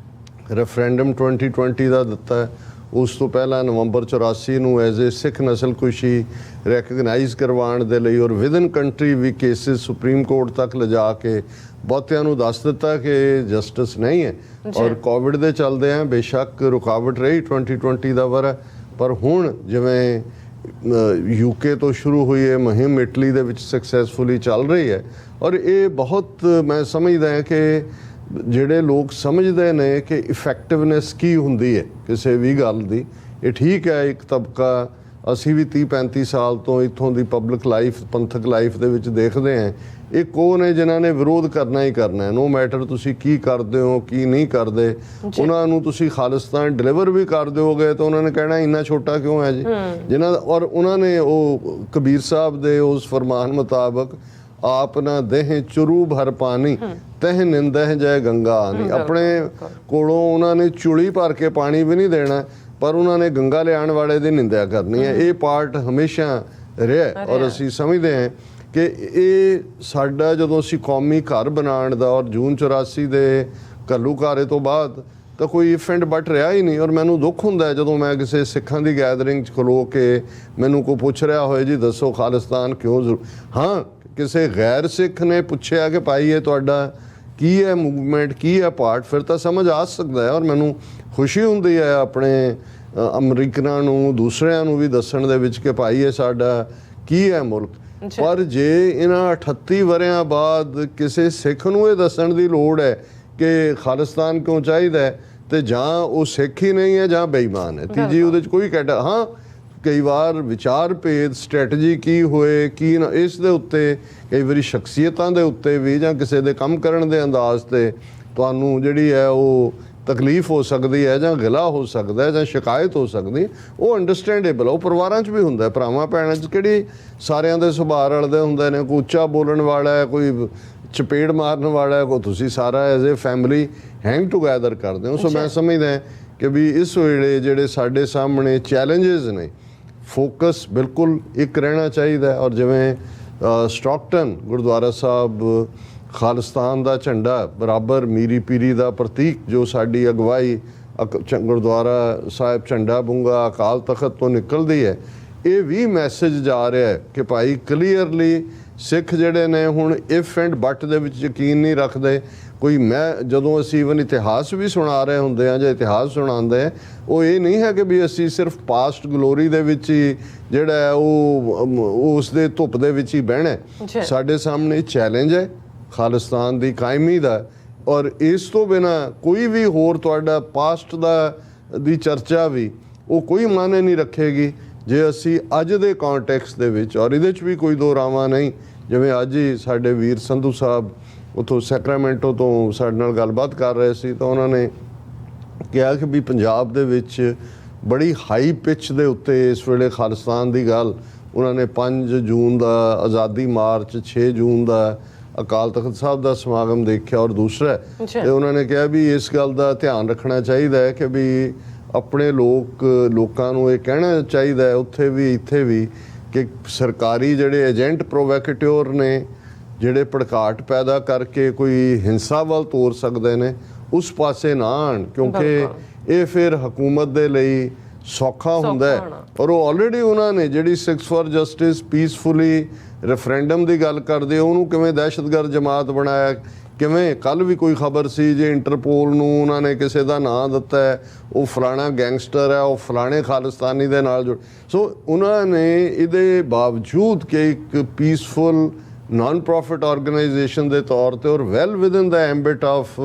ਰੈਫਰੈਂਡਮ 2020 ਦਾ ਦਿੱਤਾ, ਉਸ ਤੋਂ ਪਹਿਲਾਂ ਨਵੰਬਰ 84 ਨੂੰ ਐਜ਼ ਏ ਸਿੱਖ ਨਸਲਕੁਸ਼ੀ ਰੈਕਗਨਾਈਜ਼ ਕਰਵਾਉਣ ਦੇ ਲਈ ਔਰ ਵਿਦਨ ਕੰਟਰੀ ਵੀ ਕੇਸਿਸ ਸੁਪਰੀਮ ਕੋਰਟ ਤੱਕ ਲਿਜਾ ਕੇ ਬਹੁਤਿਆਂ ਨੂੰ ਦੱਸ ਦਿੱਤਾ ਕਿ ਜਸਟਿਸ ਨਹੀਂ ਹੈ। ਔਰ ਕੋਵਿਡ ਦੇ ਚੱਲਦੇ ਆ ਬੇਸ਼ੱਕ ਰੁਕਾਵਟ ਰਹੀ 2020 ਦਾ ਵਰ੍ਹਾ, ਪਰ ਹੁਣ ਜਿਵੇਂ UK ਤੋਂ ਸ਼ੁਰੂ ਹੋਈ ਇਹ ਮੁਹਿੰਮ ਇਟਲੀ ਦੇ ਵਿੱਚ ਸਕਸੈਸਫੁਲੀ ਚੱਲ ਰਹੀ ਹੈ। ਔਰ ਇਹ ਬਹੁਤ ਮੈਂ ਸਮਝਦਾ ਹਾਂ ਕਿ ਜਿਹੜੇ ਲੋਕ ਸਮਝਦੇ ਨੇ ਕਿ ਇਫੈਕਟਿਵਨੈਸ ਕੀ ਹੁੰਦੀ ਹੈ ਕਿਸੇ ਵੀ ਗੱਲ ਦੀ, ਇਹ ਠੀਕ ਹੈ ਇੱਕ ਤਬਕਾ ਅਸੀਂ ਵੀ 30-35 ਸਾਲ ਤੋਂ ਇੱਥੋਂ ਦੀ ਪਬਲਿਕ ਲਾਈਫ, ਪੰਥਕ ਲਾਈਫ ਦੇ ਵਿੱਚ ਦੇਖਦੇ ਹਾਂ, ਇੱਕ ਉਹ ਨੇ ਜਿਨ੍ਹਾਂ ਨੇ ਵਿਰੋਧ ਕਰਨਾ ਹੀ ਕਰਨਾ ਹੈ, ਨੋ ਮੈਟਰ ਤੁਸੀਂ ਕੀ ਕਰਦੇ ਹੋ ਕੀ ਨਹੀਂ ਕਰਦੇ। ਉਹਨਾਂ ਨੂੰ ਤੁਸੀਂ ਖਾਲਿਸਤਾਨ ਡਿਲੀਵਰ ਵੀ ਕਰ ਦਿਓਗੇ ਤਾਂ ਉਹਨਾਂ ਨੇ ਕਹਿਣਾ ਇੰਨਾ ਛੋਟਾ ਕਿਉਂ ਹੈ ਜੀ ਜਿਨ੍ਹਾਂ ਦਾ। ਔਰ ਉਹਨਾਂ ਨੇ ਉਹ ਕਬੀਰ ਸਾਹਿਬ ਦੇ ਉਸ ਫਰਮਾਨ ਮੁਤਾਬਕ ਆਪ ਨਾ ਦੇਹ ਚੁਰੂ ਭਰ ਪਾਣੀ ਤਹ ਨਿੰਦਹ ਜੈ ਗੰਗਾ ਆਨੀ, ਆਪਣੇ ਕੋਲੋਂ ਉਹਨਾਂ ਨੇ ਚੁਲੀ ਭਰ ਕੇ ਪਾਣੀ ਵੀ ਨਹੀਂ ਦੇਣਾ, ਪਰ ਉਹਨਾਂ ਨੇ ਗੰਗਾ ਲਿਆਉਣ ਵਾਲੇ ਦੀ ਨਿੰਦਿਆ ਕਰਨੀ ਹੈ। ਇਹ ਪਾਰਟ ਹਮੇਸ਼ਾ ਰਿਹਾ ਔਰ ਅਸੀਂ ਸਮਝਦੇ ਹਾਂ ਕਿ ਇਹ ਸਾਡਾ ਜਦੋਂ ਅਸੀਂ ਕੌਮੀ ਘਰ ਬਣਾਉਣ ਦਾ ਔਰ ਜੂਨ 84 ਦੇ ਘੱਲੂਘਾਰੇ ਤੋਂ ਬਾਅਦ ਤਾਂ ਕੋਈ ਇਫ ਐਂਡ ਬਟ ਰਿਹਾ ਹੀ ਨਹੀਂ। ਔਰ ਮੈਨੂੰ ਦੁੱਖ ਹੁੰਦਾ ਜਦੋਂ ਮੈਂ ਕਿਸੇ ਸਿੱਖਾਂ ਦੀ ਗੈਦਰਿੰਗ 'ਚ ਖਲੋ ਕੇ ਮੈਨੂੰ ਕੋਈ ਪੁੱਛ ਰਿਹਾ ਹੋਏ ਜੀ ਦੱਸੋ ਖਾਲਿਸਤਾਨ ਕਿਉਂ ਹਾਂ, ਕਿਸੇ ਗੈਰ ਸਿੱਖ ਨੇ ਪੁੱਛਿਆ ਕਿ ਭਾਈ ਇਹ ਤੁਹਾਡਾ ਕੀ ਹੈ ਮੂਵਮੈਂਟ, ਕੀ ਹੈ ਪਾਰਟ, ਫਿਰ ਤਾਂ ਸਮਝ ਆ ਸਕਦਾ ਹੈ। ਔਰ ਮੈਨੂੰ ਖੁਸ਼ੀ ਹੁੰਦੀ ਹੈ ਆਪਣੇ ਅਮਰੀਕਨਾਂ ਨੂੰ, ਦੂਸਰਿਆਂ ਨੂੰ ਵੀ ਦੱਸਣ ਦੇ ਵਿੱਚ ਕਿ ਭਾਈ ਇਹ ਸਾਡਾ ਕੀ ਹੈ ਮੁਲਕ। ਪਰ ਜੇ ਇਹਨਾਂ 38 ਵਰਿਆਂ ਬਾਅਦ ਕਿਸੇ ਸਿੱਖ ਨੂੰ ਇਹ ਦੱਸਣ ਦੀ ਲੋੜ ਹੈ ਕਿ ਖਾਲਿਸਤਾਨ ਕਿਉਂ ਚਾਹੀਦਾ ਹੈ, ਤੇ ਜਾਂ ਉਹ ਸਿੱਖ ਹੀ ਨਹੀਂ ਹੈ ਜਾਂ ਬੇਈਮਾਨ ਹੈ। ਤੀਜੀ ਉਹਦੇ 'ਚ ਕੋਈ ਕੈਟਾ ਹਾਂ ਕਈ ਵਾਰ ਵਿਚਾਰ ਭੇਦ, ਸਟ੍ਰੈਟਜੀ ਕੀ ਹੋਏ ਕੀ ਨਾ, ਇਸ ਦੇ ਉੱਤੇ ਕਈ ਵਾਰੀ ਸ਼ਖਸੀਅਤਾਂ ਦੇ ਉੱਤੇ ਵੀ ਜਾਂ ਕਿਸੇ ਦੇ ਕੰਮ ਕਰਨ ਦੇ ਅੰਦਾਜ਼ ਤੇ ਤੁਹਾਨੂੰ ਜਿਹੜੀ ਹੈ ਉਹ ਤਕਲੀਫ ਹੋ ਸਕਦੀ ਹੈ ਜਾਂ ਗਿਲਾ ਹੋ ਸਕਦਾ ਹੈ ਜਾਂ ਸ਼ਿਕਾਇਤ ਹੋ ਸਕਦੀ, ਉਹ ਅੰਡਰਸਟੈਂਡੇਬਲ। ਉਹ ਪਰਿਵਾਰਾਂ 'ਚ ਵੀ ਹੁੰਦਾ, ਭਰਾਵਾਂ ਭੈਣਾਂ 'ਚ ਕਿਹੜੀ ਸਾਰਿਆਂ ਦੇ ਸੁਭਾਅ ਰਲਦੇ ਹੁੰਦੇ ਨੇ, ਕੋਈ ਉੱਚਾ ਬੋਲਣ ਵਾਲਾ ਹੈ, ਕੋਈ ਚਪੇੜ ਮਾਰਨ ਵਾਲਾ ਹੈ, ਕੋਈ ਤੁਸੀਂ ਸਾਰਾ as a family hang together ਕਰਦੇ ਹੋ। ਸੋ ਮੈਂ ਸਮਝਦਾ ਕਿ ਵੀ ਇਸ ਵੇਲੇ ਜਿਹੜੇ ਸਾਡੇ ਸਾਹਮਣੇ ਚੈਲੰਜਸ ਨੇ, ਫੋਕਸ ਬਿਲਕੁਲ ਇੱਕ ਰਹਿਣਾ ਚਾਹੀਦਾ। ਔਰ ਜਿਵੇਂ ਸਟਾਕਟਨ ਗੁਰਦੁਆਰਾ ਸਾਹਿਬ ਖਾਲਿਸਤਾਨ ਦਾ ਝੰਡਾ ਬਰਾਬਰ ਮੀਰੀ ਪੀਰੀ ਦਾ ਪ੍ਰਤੀਕ ਜੋ ਸਾਡੀ ਅਗਵਾਈ ਗੁਰਦੁਆਰਾ ਸਾਹਿਬ ਝੰਡਾ ਬੁੰਗਾ ਅਕਾਲ ਤਖਤ ਤੋਂ ਨਿਕਲਦੀ ਹੈ, ਇਹ ਵੀ ਮੈਸੇਜ ਜਾ ਰਿਹਾ ਹੈ ਕਿ ਭਾਈ ਕਲੀਅਰਲੀ ਸਿੱਖ ਜਿਹੜੇ ਨੇ ਹੁਣ ਇਫ ਐਂਡ ਬਟ ਦੇ ਵਿੱਚ ਯਕੀਨ ਨਹੀਂ ਰੱਖਦੇ। ਕੋਈ ਮੈਂ ਜਦੋਂ ਅਸੀਂ ਇਵਨ ਇਤਿਹਾਸ ਵੀ ਸੁਣਾ ਰਹੇ ਹੁੰਦੇ ਹਾਂ ਜਾਂ ਇਤਿਹਾਸ ਸੁਣਾਉਂਦੇ ਆ, ਉਹ ਇਹ ਨਹੀਂ ਹੈ ਕਿ ਵੀ ਅਸੀਂ ਸਿਰਫ ਪਾਸਟ ਗਲੋਰੀ ਦੇ ਵਿੱਚ ਹੀ ਜਿਹੜਾ ਹੈ ਉਹ ਉਸ ਦੇ ਧੁੱਪ ਦੇ ਵਿੱਚ ਹੀ ਬਹਿਣਾ। ਸਾਡੇ ਸਾਹਮਣੇ ਚੈਲੰਜ ਹੈ ਖਾਲਿਸਤਾਨ ਦੀ ਕਾਇਮੀ ਦਾ, ਔਰ ਇਸ ਤੋਂ ਬਿਨਾਂ ਕੋਈ ਵੀ ਹੋਰ ਤੁਹਾਡਾ ਪਾਸਟ ਦੀ ਚਰਚਾ ਵੀ ਉਹ ਕੋਈ ਮਾਨੇ ਨਹੀਂ ਰੱਖੇਗੀ ਜੇ ਅਸੀਂ ਅੱਜ ਦੇ ਕੌਂਟੈਕਸਟ ਦੇ ਵਿੱਚ। ਔਰ ਇਹਦੇ 'ਚ ਵੀ ਕੋਈ ਦੋ ਰਾਵਾਂ ਨਹੀਂ, ਜਿਵੇਂ ਅੱਜ ਹੀ ਸਾਡੇ ਵੀਰ ਸੰਧੂ ਸਾਹਿਬ ਉੱਥੋਂ ਸੈਕਰਾਮੈਂਟੋ ਤੋਂ ਸਾਡੇ ਨਾਲ ਗੱਲਬਾਤ ਕਰ ਰਹੇ ਸੀ ਤਾਂ ਉਹਨਾਂ ਨੇ ਕਿਹਾ ਕਿ ਵੀ ਪੰਜਾਬ ਦੇ ਵਿੱਚ ਬੜੀ ਹਾਈ ਪਿਚ ਦੇ ਉੱਤੇ ਇਸ ਵੇਲੇ ਖਾਲਿਸਤਾਨ ਦੀ ਗੱਲ, ਉਹਨਾਂ ਨੇ 5 ਜੂਨ ਦਾ ਆਜ਼ਾਦੀ ਮਾਰਚ, 6 ਜੂਨ ਦਾ ਅਕਾਲ ਤਖਤ ਸਾਹਿਬ ਦਾ ਸਮਾਗਮ ਦੇਖਿਆ। ਔਰ ਦੂਸਰਾ ਤੇ ਉਹਨਾਂ ਨੇ ਕਿਹਾ ਵੀ ਇਸ ਗੱਲ ਦਾ ਧਿਆਨ ਰੱਖਣਾ ਚਾਹੀਦਾ ਹੈ ਕਿ ਵੀ ਆਪਣੇ ਲੋਕਾਂ ਨੂੰ ਇਹ ਕਹਿਣਾ ਚਾਹੀਦਾ ਹੈ ਉੱਥੇ ਵੀ ਇੱਥੇ ਵੀ ਕਿ ਸਰਕਾਰੀ ਜਿਹੜੇ ਏਜੰਟ ਪ੍ਰੋਵੋਕੇਟਿਵ ਨੇ, ਜਿਹੜੇ ਭੜਕਾਟ ਪੈਦਾ ਕਰਕੇ ਕੋਈ ਹਿੰਸਾ ਵੱਲ ਤੋਰ ਸਕਦੇ ਨੇ, ਉਸ ਪਾਸੇ ਨਾ ਆਣ, ਕਿਉਂਕਿ ਇਹ ਫਿਰ ਹਕੂਮਤ ਦੇ ਲਈ ਸੌਖਾ ਹੁੰਦਾ ਹੈ। ਔਰ ਉਹ ਆਲਰੇਡੀ ਉਹਨਾਂ ਨੇ ਜਿਹੜੀ 6 ਫॉर ਜਸਟਿਸ ਪੀਸਫੁਲੀ ਰੈਫਰੈਂਡਮ ਦੀ ਗੱਲ ਕਰਦੇ, ਉਹਨੂੰ ਕਿਵੇਂ ਦਹਿਸ਼ਤਗਰਦ ਜਮਾਤ ਬਣਾਇਆ, ਕਿਵੇਂ ਕੱਲ ਵੀ ਕੋਈ ਖਬਰ ਸੀ ਜੇ ਇੰਟਰਪੋਲ ਨੂੰ ਉਹਨਾਂ ਨੇ ਕਿਸੇ ਦਾ ਨਾਂ ਦਿੱਤਾ ਹੈ, ਉਹ ਫਲਾਣਾ ਗੈਂਗਸਟਰ ਹੈ, ਉਹ ਫਲਾਣੇ ਖਾਲਿਸਤਾਨੀ ਦੇ ਨਾਲ ਜੁੜ। ਸੋ ਉਹਨਾਂ ਨੇ ਇਹਦੇ ਬਾਵਜੂਦ ਕਿ ਇੱਕ ਪੀਸਫੁਲ ਨਾਨ ਪ੍ਰੋਫਿਟ ਆਰਗੇਨਾਈਜੇਸ਼ਨ ਦੇ ਤੌਰ ਤੇ or well within the ambit of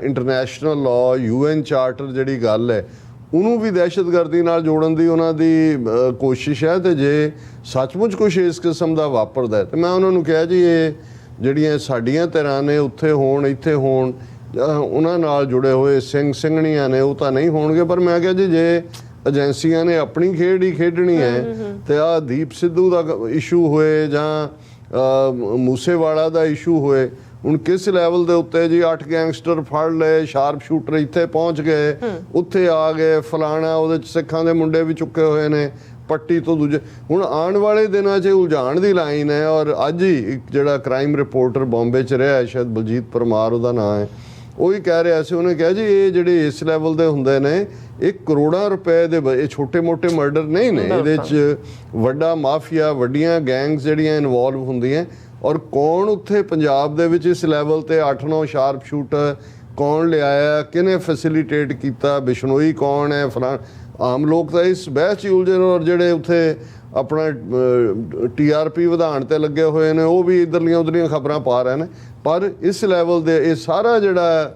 international law, UN charter ਜਿਹੜੀ ਗੱਲ ਹੈ ਉਹਨੂੰ ਵੀ ਦਹਿਸ਼ਤਗਰਦੀ ਨਾਲ ਜੋੜਨ ਦੀ ਉਹਨਾਂ ਦੀ ਕੋਸ਼ਿਸ਼ ਹੈ। ਤੇ ਜੇ ਸੱਚਮੁੱਚ ਕੁਛ ਇਸ ਕਿਸਮ ਦਾ ਵਾਪਰਦਾ ਤੇ ਮੈਂ ਉਹਨਾਂ ਨੂੰ ਕਿਹਾ ਜੀ ਇਹ ਜਿਹੜੀਆਂ ਸਾਡੀਆਂ ਧਿਰਾਂ ਨੇ ਉੱਥੇ ਹੋਣ ਇੱਥੇ ਹੋਣ, ਉਹਨਾਂ ਨਾਲ ਜੁੜੇ ਹੋਏ ਸਿੰਘ ਸਿੰਘਣੀਆਂ ਨੇ ਉਹ ਤਾਂ ਨਹੀਂ ਹੋਣਗੇ। ਪਰ ਮੈਂ ਕਿਹਾ ਜੀ ਜੇ ਏਜੰਸੀਆਂ ਨੇ ਆਪਣੀ ਖੇਡ ਹੀ ਖੇਡਣੀ ਹੈ ਤੇ ਆਹ ਦੀਪ ਸਿੱਧੂ ਦਾ ਇਸ਼ੂ ਹੋਏ ਜਾਂ ਮੂਸੇਵਾਲਾ ਦਾ ਇਸ਼ੂ ਹੋਏ, ਹੁਣ ਕਿਸ ਲੈਵਲ ਦੇ ਉੱਤੇ ਜੀ 8 ਗੈਂਗਸਟਰ ਫੜ ਲਏ, ਸ਼ਾਰਪ ਸ਼ੂਟਰ ਇੱਥੇ ਪਹੁੰਚ ਗਏ, ਉੱਥੇ ਆ ਗਏ, ਫਲਾਣਾ ਉਹਦੇ 'ਚ ਸਿੱਖਾਂ ਦੇ ਮੁੰਡੇ ਵੀ ਚੁੱਕੇ ਹੋਏ ਨੇ ਪੱਟੀ ਤੋਂ ਦੂਜੇ। ਹੁਣ ਆਉਣ ਵਾਲੇ ਦਿਨਾਂ 'ਚ ਉਲਝਾਣ ਦੀ ਲਾਈਨ ਹੈ। ਔਰ ਅੱਜ ਹੀ ਇੱਕ ਜਿਹੜਾ ਕ੍ਰਾਈਮ ਰਿਪੋਰਟਰ ਬੰਬੇ 'ਚ ਰਿਹਾ, ਸ਼ਾਇਦ ਬਲਜੀਤ ਪਰਮਾਰ ਉਹਦਾ ਨਾਂ ਹੈ, ਉਹ ਹੀ ਕਹਿ ਰਿਹਾ ਸੀ, ਉਹਨੇ ਕਿਹਾ ਜੀ ਇਹ ਜਿਹੜੇ ਇਸ ਲੈਵਲ ਦੇ ਹੁੰਦੇ ਨੇ ਇਹ ਕਰੋੜਾਂ ਰੁਪਏ ਦੇ, ਇਹ ਛੋਟੇ ਮੋਟੇ ਮਰਡਰ ਨਹੀਂ ਨੇ, ਇਹਦੇ 'ਚ ਵੱਡਾ ਮਾਫੀਆ, ਵੱਡੀਆਂ ਗੈਂਗਸ ਜਿਹੜੀਆਂ ਇਨਵੋਲਵ ਹੁੰਦੀਆਂ। ਔਰ ਕੌਣ ਉੱਥੇ ਪੰਜਾਬ ਦੇ ਵਿੱਚ ਇਸ ਲੈਵਲ ਤੇ 8-9 ਸ਼ਾਰਪ ਸ਼ੂਟਰ ਕੌਣ ਲਿਆਇਆ, ਕਿਹਨੇ ਫੈਸਿਲੀਟੇਟ ਕੀਤਾ, ਬਿਸ਼ਨੋਈ ਕੌਣ ਹੈ, ਫਲਾਂ ਆਮ ਲੋਕ ਤਾਂ ਇਸ ਬਹਿਸ 'ਚ ਉਲਝੇ ਨੇ। ਔਰ ਜਿਹੜੇ ਉੱਥੇ ਆਪਣਾ TRP ਵਧਾਉਣ ਤੇ ਲੱਗੇ ਹੋਏ ਨੇ ਉਹ ਵੀ ਇੱਧਰਲੀਆਂ ਉੱਧਰਲੀਆਂ ਖਬਰਾਂ ਪਾ ਰਹੇ ਨੇ। ਪਰ ਇਸ ਲੈਵਲ ਦੇ ਇਹ ਸਾਰਾ ਜਿਹੜਾ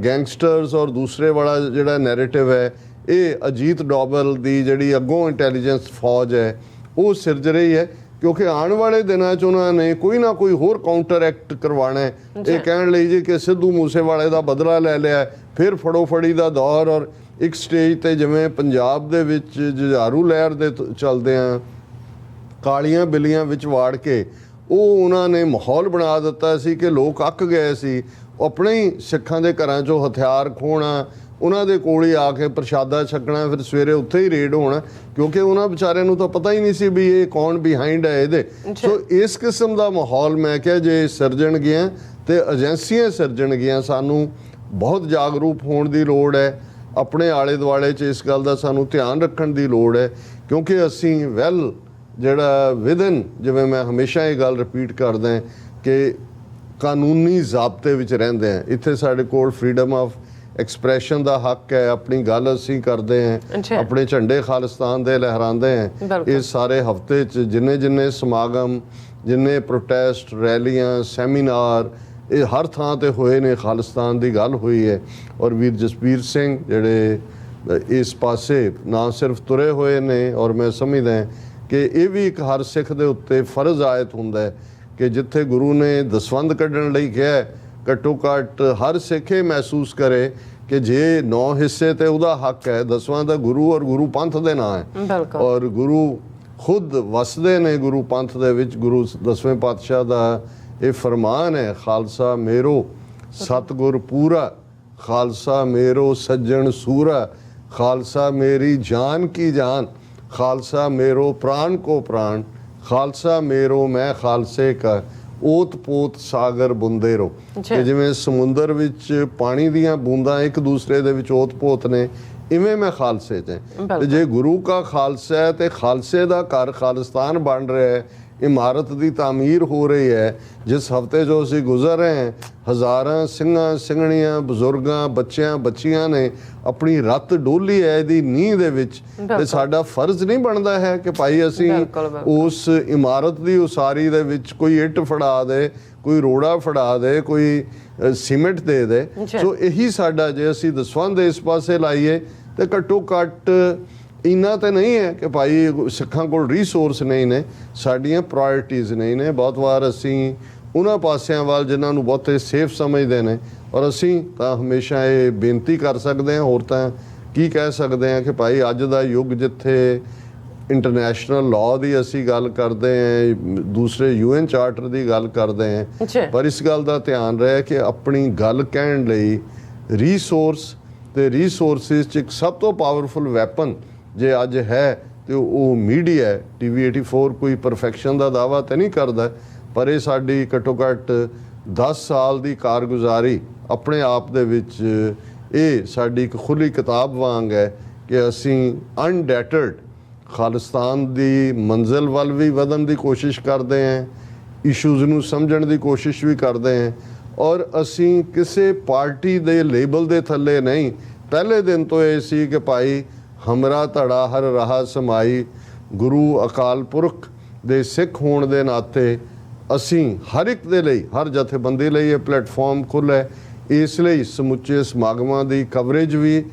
ਗੈਂਗਸਟਰਸ ਔਰ ਦੂਸਰੇ ਵਾਲਾ ਜਿਹੜਾ ਨੈਰੇਟਿਵ ਹੈ ਇਹ ਅਜੀਤ ਡੋਵਲ ਦੀ ਜਿਹੜੀ ਅੱਗੋਂ ਇੰਟੈਲੀਜੈਂਸ ਫੌਜ ਹੈ ਉਹ ਸਿਰਜ ਰਹੀ ਹੈ, ਕਿਉਂਕਿ ਆਉਣ ਵਾਲੇ ਦਿਨਾਂ 'ਚ ਉਹਨਾਂ ਨੇ ਕੋਈ ਨਾ ਕੋਈ ਹੋਰ ਕਾਊਂਟਰ ਐਕਟ ਕਰਵਾਉਣਾ ਹੈ। ਇਹ ਕਹਿਣ ਲਈ ਜੀ ਕਿ ਸਿੱਧੂ ਮੂਸੇਵਾਲੇ ਦਾ ਬਦਲਾ ਲੈ ਲਿਆ, ਫਿਰ ਫੜੋ ਫੜੀ ਦਾ ਦੌਰ, ਔਰ ਇੱਕ ਸਟੇਜ ਤੇ ਜਿਵੇਂ ਪੰਜਾਬ ਦੇ ਵਿੱਚ ਜੁਝਾਰੂ ਲਹਿਰ ਦੇ ਚੱਲਦਿਆਂ ਕਾਲੀਆਂ ਬਿੱਲੀਆਂ ਵਿੱਚ ਵਾੜ ਕੇ ਉਹ ਉਹਨਾਂ ਨੇ ਮਾਹੌਲ ਬਣਾ ਦਿੱਤਾ ਸੀ ਕਿ ਲੋਕ ਅੱਕ ਗਏ ਸੀ। ਆਪਣੇ ਹੀ ਸਿੱਖਾਂ ਦੇ ਘਰਾਂ 'ਚੋਂ ਹਥਿਆਰ ਖੋਹਣਾ, ਉਹਨਾਂ ਦੇ ਕੋਲ ਹੀ ਆ ਕੇ ਪ੍ਰਸ਼ਾਦਾ ਛਕਣਾ, ਫਿਰ ਸਵੇਰੇ ਉੱਥੇ ਹੀ ਰੇਡ ਹੋਣਾ, ਕਿਉਂਕਿ ਉਹਨਾਂ ਵਿਚਾਰਿਆਂ ਨੂੰ ਤਾਂ ਪਤਾ ਹੀ ਨਹੀਂ ਸੀ ਵੀ ਇਹ ਕੌਣ ਬਿਹਾਈਂਡ ਹੈ ਇਹਦੇ। ਸੋ ਇਸ ਕਿਸਮ ਦਾ ਮਾਹੌਲ ਮੈਂ ਕਿਹਾ ਜੇ ਸਿਰਜਣਗੀਆਂ ਤੇ ਏਜੰਸੀਆਂ ਸਿਰਜਣਗੀਆਂ, ਸਾਨੂੰ ਬਹੁਤ ਜਾਗਰੂਕ ਹੋਣ ਦੀ ਲੋੜ ਹੈ। ਆਪਣੇ ਆਲੇ ਦੁਆਲੇ 'ਚ ਇਸ ਗੱਲ ਦਾ ਸਾਨੂੰ ਧਿਆਨ ਰੱਖਣ ਦੀ ਲੋੜ ਹੈ, ਕਿਉਂਕਿ ਅਸੀਂ ਜਿਹੜਾ ਵਿਦਨ, ਜਿਵੇਂ ਮੈਂ ਹਮੇਸ਼ਾ ਇਹ ਗੱਲ ਰਿਪੀਟ ਕਰਦਾ ਕਿ ਕਾਨੂੰਨੀ ਜ਼ਾਬਤੇ ਵਿੱਚ ਰਹਿੰਦੇ ਹਾਂ। ਇੱਥੇ ਸਾਡੇ ਕੋਲ ਫਰੀडम ਆਫ ਐਕਸਪ੍ਰੈਸ਼ਨ ਦਾ ਹੱਕ ਹੈ, ਆਪਣੀ ਗੱਲ ਅਸੀਂ ਕਰਦੇ ਹਾਂ, ਆਪਣੇ ਝੰਡੇ ਖਾਲਿਸਤਾਨ ਦੇ ਲਹਿਰਾਉਂਦੇ ਹਾਂ। ਇਸ ਸਾਰੇ ਹਫਤੇ 'ਚ ਜਿੰਨੇ ਸਮਾਗਮ, ਜਿੰਨੇ ਪ੍ਰੋਟੈਸਟ, ਰੈਲੀਆਂ, ਸੈਮੀਨਾਰ ਇਹ ਹਰ ਥਾਂ ਤੇ ਹੋਏ ਨੇ, ਖਾਲਿਸਤਾਨ ਦੀ ਗੱਲ ਹੋਈ ਹੈ। ਔਰ ਵੀਰ ਜਸਬੀਰ ਸਿੰਘ ਜਿਹੜੇ ਇਸ ਪਾਸੇ ਨਾ ਸਿਰਫ ਤੁਰੇ ਹੋਏ ਨੇ, ਔਰ ਮੈਂ ਸਮਝਦਾ ਕਿ ਇਹ ਵੀ ਇੱਕ ਹਰ ਸਿੱਖ ਦੇ ਉੱਤੇ ਫਰਜ਼ ਆਇਤ ਹੁੰਦਾ ਹੈ ਕਿ ਜਿੱਥੇ ਗੁਰੂ ਨੇ ਦਸਵੰਧ ਕੱਢਣ ਲਈ ਕਿਹਾ, ਘੱਟੋ ਘੱਟ ਹਰ ਸਿੱਖ ਇਹ ਮਹਿਸੂਸ ਕਰੇ ਕਿ ਜੇ 9 ਹਿੱਸੇ ਤੇ ਉਹਦਾ ਹੱਕ ਹੈ, 10ਵਾਂ ਦਾ ਗੁਰੂ ਔਰ ਗੁਰੂ ਪੰਥ ਦੇ ਨਾਂ ਹੈ, ਔਰ ਗੁਰੂ ਖੁਦ ਵਸਦੇ ਨੇ ਗੁਰੂ ਪੰਥ ਦੇ ਵਿੱਚ। ਗੁਰੂ 10ਵੇਂ ਪਾਤਸ਼ਾਹ ਦਾ ਇਹ ਫਰਮਾਨ ਹੈ, ਖਾਲਸਾ ਮੇਰੋ ਸਤਿਗੁਰ ਪੂਰਾ, ਖਾਲਸਾ ਮੇਰੋ ਸੱਜਣ ਸੂਰਾ, ਖਾਲਸਾ ਮੇਰੀ ਜਾਨ ਕੀ ਜਾਨ, ਖਾਲਸਾ ਮੇਰੋ ਪ੍ਰਾਣ ਕੋ ਪ੍ਰਾਣ, ਖਾਲਸਾ ਮੇਰੋ ਮੈਂ ਖਾਲਸੇ ਕਾ ਓਤ ਪੋਤ ਸਾਗਰ ਬੁੰਦੇ ਰੋ। ਕਿ ਜਿਵੇਂ ਸਮੁੰਦਰ ਵਿੱਚ ਪਾਣੀ ਦੀਆਂ ਬੂੰਦਾਂ ਇੱਕ ਦੂਸਰੇ ਦੇ ਵਿੱਚ ਓਤ ਪੋਤ ਨੇ, ਇਵੇਂ ਮੈਂ ਖਾਲਸੇ 'ਚ। ਤੇ ਜੇ ਗੁਰੂ ਕਾ ਖਾਲਸਾ ਹੈ ਤੇ ਖਾਲਸੇ ਦਾ ਘਰ ਖਾਲਿਸਤਾਨ ਬਣ ਰਿਹਾ ਹੈ, ਇਮਾਰਤ ਦੀ ਤਾਮੀਰ ਹੋ ਰਹੀ ਹੈ। ਜਿਸ ਹਫਤੇ ਜੋ ਅਸੀਂ ਗੁਜ਼ਰ ਰਹੇ ਹਾਂ, ਹਜ਼ਾਰਾਂ ਸਿੰਘਾਂ ਸਿੰਘਣੀਆਂ, ਬਜ਼ੁਰਗਾਂ, ਬੱਚਿਆਂ ਬੱਚੀਆਂ ਨੇ ਆਪਣੀ ਰੱਤ ਡੋਲੀ ਹੈ ਇਹਦੀ ਨੀਂਹ ਦੇ ਵਿੱਚ, ਤੇ ਸਾਡਾ ਫਰਜ਼ ਨਹੀਂ ਬਣਦਾ ਹੈ ਕਿ ਭਾਈ ਅਸੀਂ ਉਸ ਇਮਾਰਤ ਦੀ ਉਸਾਰੀ ਦੇ ਵਿੱਚ ਕੋਈ ਇੱਟ ਫੜਾ ਦੇ, ਕੋਈ ਰੋੜਾ ਫੜਾ ਦੇ, ਕੋਈ ਸੀਮੈਂਟ ਦੇ ਦੇ। ਸੋ ਇਹੀ ਸਾਡਾ, ਜੇ ਅਸੀਂ ਦਸਵੰਧ ਇਸ ਪਾਸੇ ਲਾਈਏ ਤੇ ਘੱਟੋ ਘੱਟ ਇੰਨਾ ਤਾਂ ਨਹੀਂ ਹੈ ਕਿ ਭਾਈ ਸਿੱਖਾਂ ਕੋਲ ਰਿਸੋਰਸ ਨਹੀਂ ਨੇ, ਸਾਡੀਆਂ ਪ੍ਰਾਇਰਟੀਜ਼ ਨਹੀਂ ਨੇ। ਬਹੁਤ ਵਾਰ ਅਸੀਂ ਉਹਨਾਂ ਪਾਸਿਆਂ ਵੱਲ ਜਿਨ੍ਹਾਂ ਨੂੰ ਬਹੁਤੇ ਸੇਫ ਸਮਝਦੇ ਨੇ, ਔਰ ਅਸੀਂ ਤਾਂ ਹਮੇਸ਼ਾ ਇਹ ਬੇਨਤੀ ਕਰ ਸਕਦੇ ਹਾਂ, ਹੋਰ ਤਾਂ ਕੀ ਕਹਿ ਸਕਦੇ ਹਾਂ ਕਿ ਭਾਈ ਅੱਜ ਦਾ ਯੁੱਗ ਜਿੱਥੇ ਇੰਟਰਨੈਸ਼ਨਲ ਲਾਅ ਦੀ ਅਸੀਂ ਗੱਲ ਕਰਦੇ ਹਾਂ, ਦੂਸਰੇ UN ਚਾਰਟਰ ਦੀ ਗੱਲ ਕਰਦੇ ਹਾਂ, ਪਰ ਇਸ ਗੱਲ ਦਾ ਧਿਆਨ ਰਹੇ ਕਿ ਆਪਣੀ ਗੱਲ ਕਹਿਣ ਲਈ ਰਿਸੋਰਸ ਤੇ ਰਿਸੋਰਸਿਸ 'ਚ ਇੱਕ ਸਭ ਤੋਂ ਪਾਵਰਫੁਲ ਵੈਪਨ ਜੇ ਅੱਜ ਹੈ ਤੇ ਉਹ ਮੀਡੀਆ ਹੈ। TV 84 ਕੋਈ ਪਰਫੈਕਸ਼ਨ ਦਾ ਦਾਅਵਾ ਤਾਂ ਨਹੀਂ ਕਰਦਾ, ਪਰ ਇਹ ਸਾਡੀ ਘੱਟੋ ਘੱਟ 10 ਸਾਲ ਦੀ ਕਾਰਗੁਜ਼ਾਰੀ ਆਪਣੇ ਆਪ ਦੇ ਵਿੱਚ ਇਹ ਸਾਡੀ ਇੱਕ ਖੁੱਲੀ ਕਿਤਾਬ ਵਾਂਗ ਹੈ ਕਿ ਅਸੀਂ ਅਨਡੈਟਰਡ ਖਾਲਿਸਤਾਨ ਦੀ ਮੰਜ਼ਿਲ ਵੱਲ ਵੀ ਵਧਣ ਦੀ ਕੋਸ਼ਿਸ਼ ਕਰਦੇ ਹਾਂ, ਇਸ਼ੂਜ਼ ਨੂੰ ਸਮਝਣ ਦੀ ਕੋਸ਼ਿਸ਼ ਵੀ ਕਰਦੇ ਹਾਂ, ਔਰ ਅਸੀਂ ਕਿਸੇ ਪਾਰਟੀ ਦੇ ਲੇਬਲ ਦੇ ਥੱਲੇ ਨਹੀਂ। ਪਹਿਲੇ ਦਿਨ ਤੋਂ ਇਹ ਸੀ ਕਿ ਭਾਈ ਹਮਰਾ ਧੜਾ ਹਰ ਰਹਾ ਸਮਾਈ, ਗੁਰੂ ਅਕਾਲ ਪੁਰਖ ਦੇ ਸਿੱਖ ਹੋਣ ਦੇ ਨਾਤੇ ਅਸੀਂ ਹਰ ਇੱਕ ਦੇ ਲਈ, ਹਰ ਜਥੇਬੰਦੀ ਲਈ ਇਹ ਪਲੇਟਫਾਰਮ ਖੁੱਲ੍ਹਾ ਹੈ। ਇਸ ਲਈ ਸਮੁੱਚੇ ਸਮਾਗਮਾਂ ਦੀ ਕਵਰੇਜ ਵੀ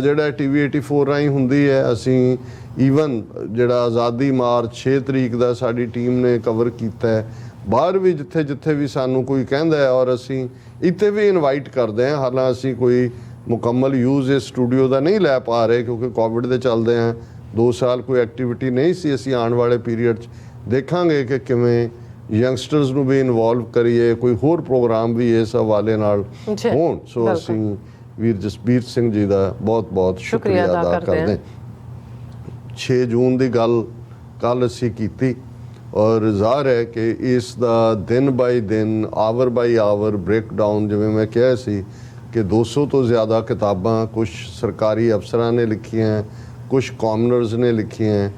ਜਿਹੜਾ TV 84 ਰਾਹੀਂ ਹੁੰਦੀ ਹੈ। ਅਸੀਂ ਈਵਨ ਜਿਹੜਾ ਆਜ਼ਾਦੀ ਮਾਰਚ 6 ਤਰੀਕ ਦਾ ਸਾਡੀ ਟੀਮ ਨੇ ਕਵਰ ਕੀਤਾ ਹੈ, ਬਾਹਰ ਵੀ ਜਿੱਥੇ ਜਿੱਥੇ ਵੀ ਸਾਨੂੰ ਕੋਈ ਕਹਿੰਦਾ ਹੈ, ਔਰ ਅਸੀਂ ਇੱਥੇ ਵੀ ਇਨਵਾਈਟ ਕਰਦੇ ਹਾਂ। ਹਾਲਾਂ ਅਸੀਂ ਕੋਈ ਮੁਕੰਮਲ ਯੂਜ਼ ਇਸ ਸਟੂਡੀਓ ਦਾ ਨਹੀਂ ਲੈ ਪਾ ਰਹੇ ਕਿਉਂਕਿ ਕੋਵਿਡ ਦੇ ਚੱਲਦੇ ਹਾਂ, 2 ਸਾਲ ਕੋਈ ਐਕਟੀਵਿਟੀ ਨਹੀਂ ਸੀ। ਅਸੀਂ ਆਉਣ ਵਾਲੇ ਪੀਰੀਅਡ 'ਚ ਦੇਖਾਂਗੇ ਕਿ ਕਿਵੇਂ ਯੰਗਸਟਰਸ ਨੂੰ ਵੀ ਇਨਵੋਲਵ ਕਰੀਏ, ਕੋਈ ਹੋਰ ਪ੍ਰੋਗਰਾਮ ਵੀ ਇਸ ਹਵਾਲੇ ਨਾਲ ਹੋਣ। ਸੋ ਅਸੀਂ ਵੀਰ ਜਸਬੀਰ ਸਿੰਘ ਜੀ ਦਾ ਬਹੁਤ ਬਹੁਤ ਸ਼ੁਕਰੀਆ ਅਦਾ ਕਰਦੇ ਹਾਂ। 6 ਜੂਨ ਦੀ ਗੱਲ ਕੱਲ੍ਹ ਅਸੀਂ ਕੀਤੀ, ਔਰ ਜ਼ਾਹਰ ਹੈ ਕਿ ਇਸ ਦਾ ਦਿਨ ਬਾਈ ਦਿਨ, ਆਵਰ ਬਾਈ ਆਵਰ ਬ੍ਰੇਕਡਾਊਨ, ਜਿਵੇਂ ਮੈਂ ਕਿਹਾ ਸੀ ਕਿ 200 ਤੋਂ ਜ਼ਿਆਦਾ ਕਿਤਾਬਾਂ ਕੁਝ ਸਰਕਾਰੀ ਅਫਸਰਾਂ ਨੇ ਲਿਖੀਆਂ, ਕੁਝ ਕਾਮਨਰਸ ਨੇ ਲਿਖੀਆਂ,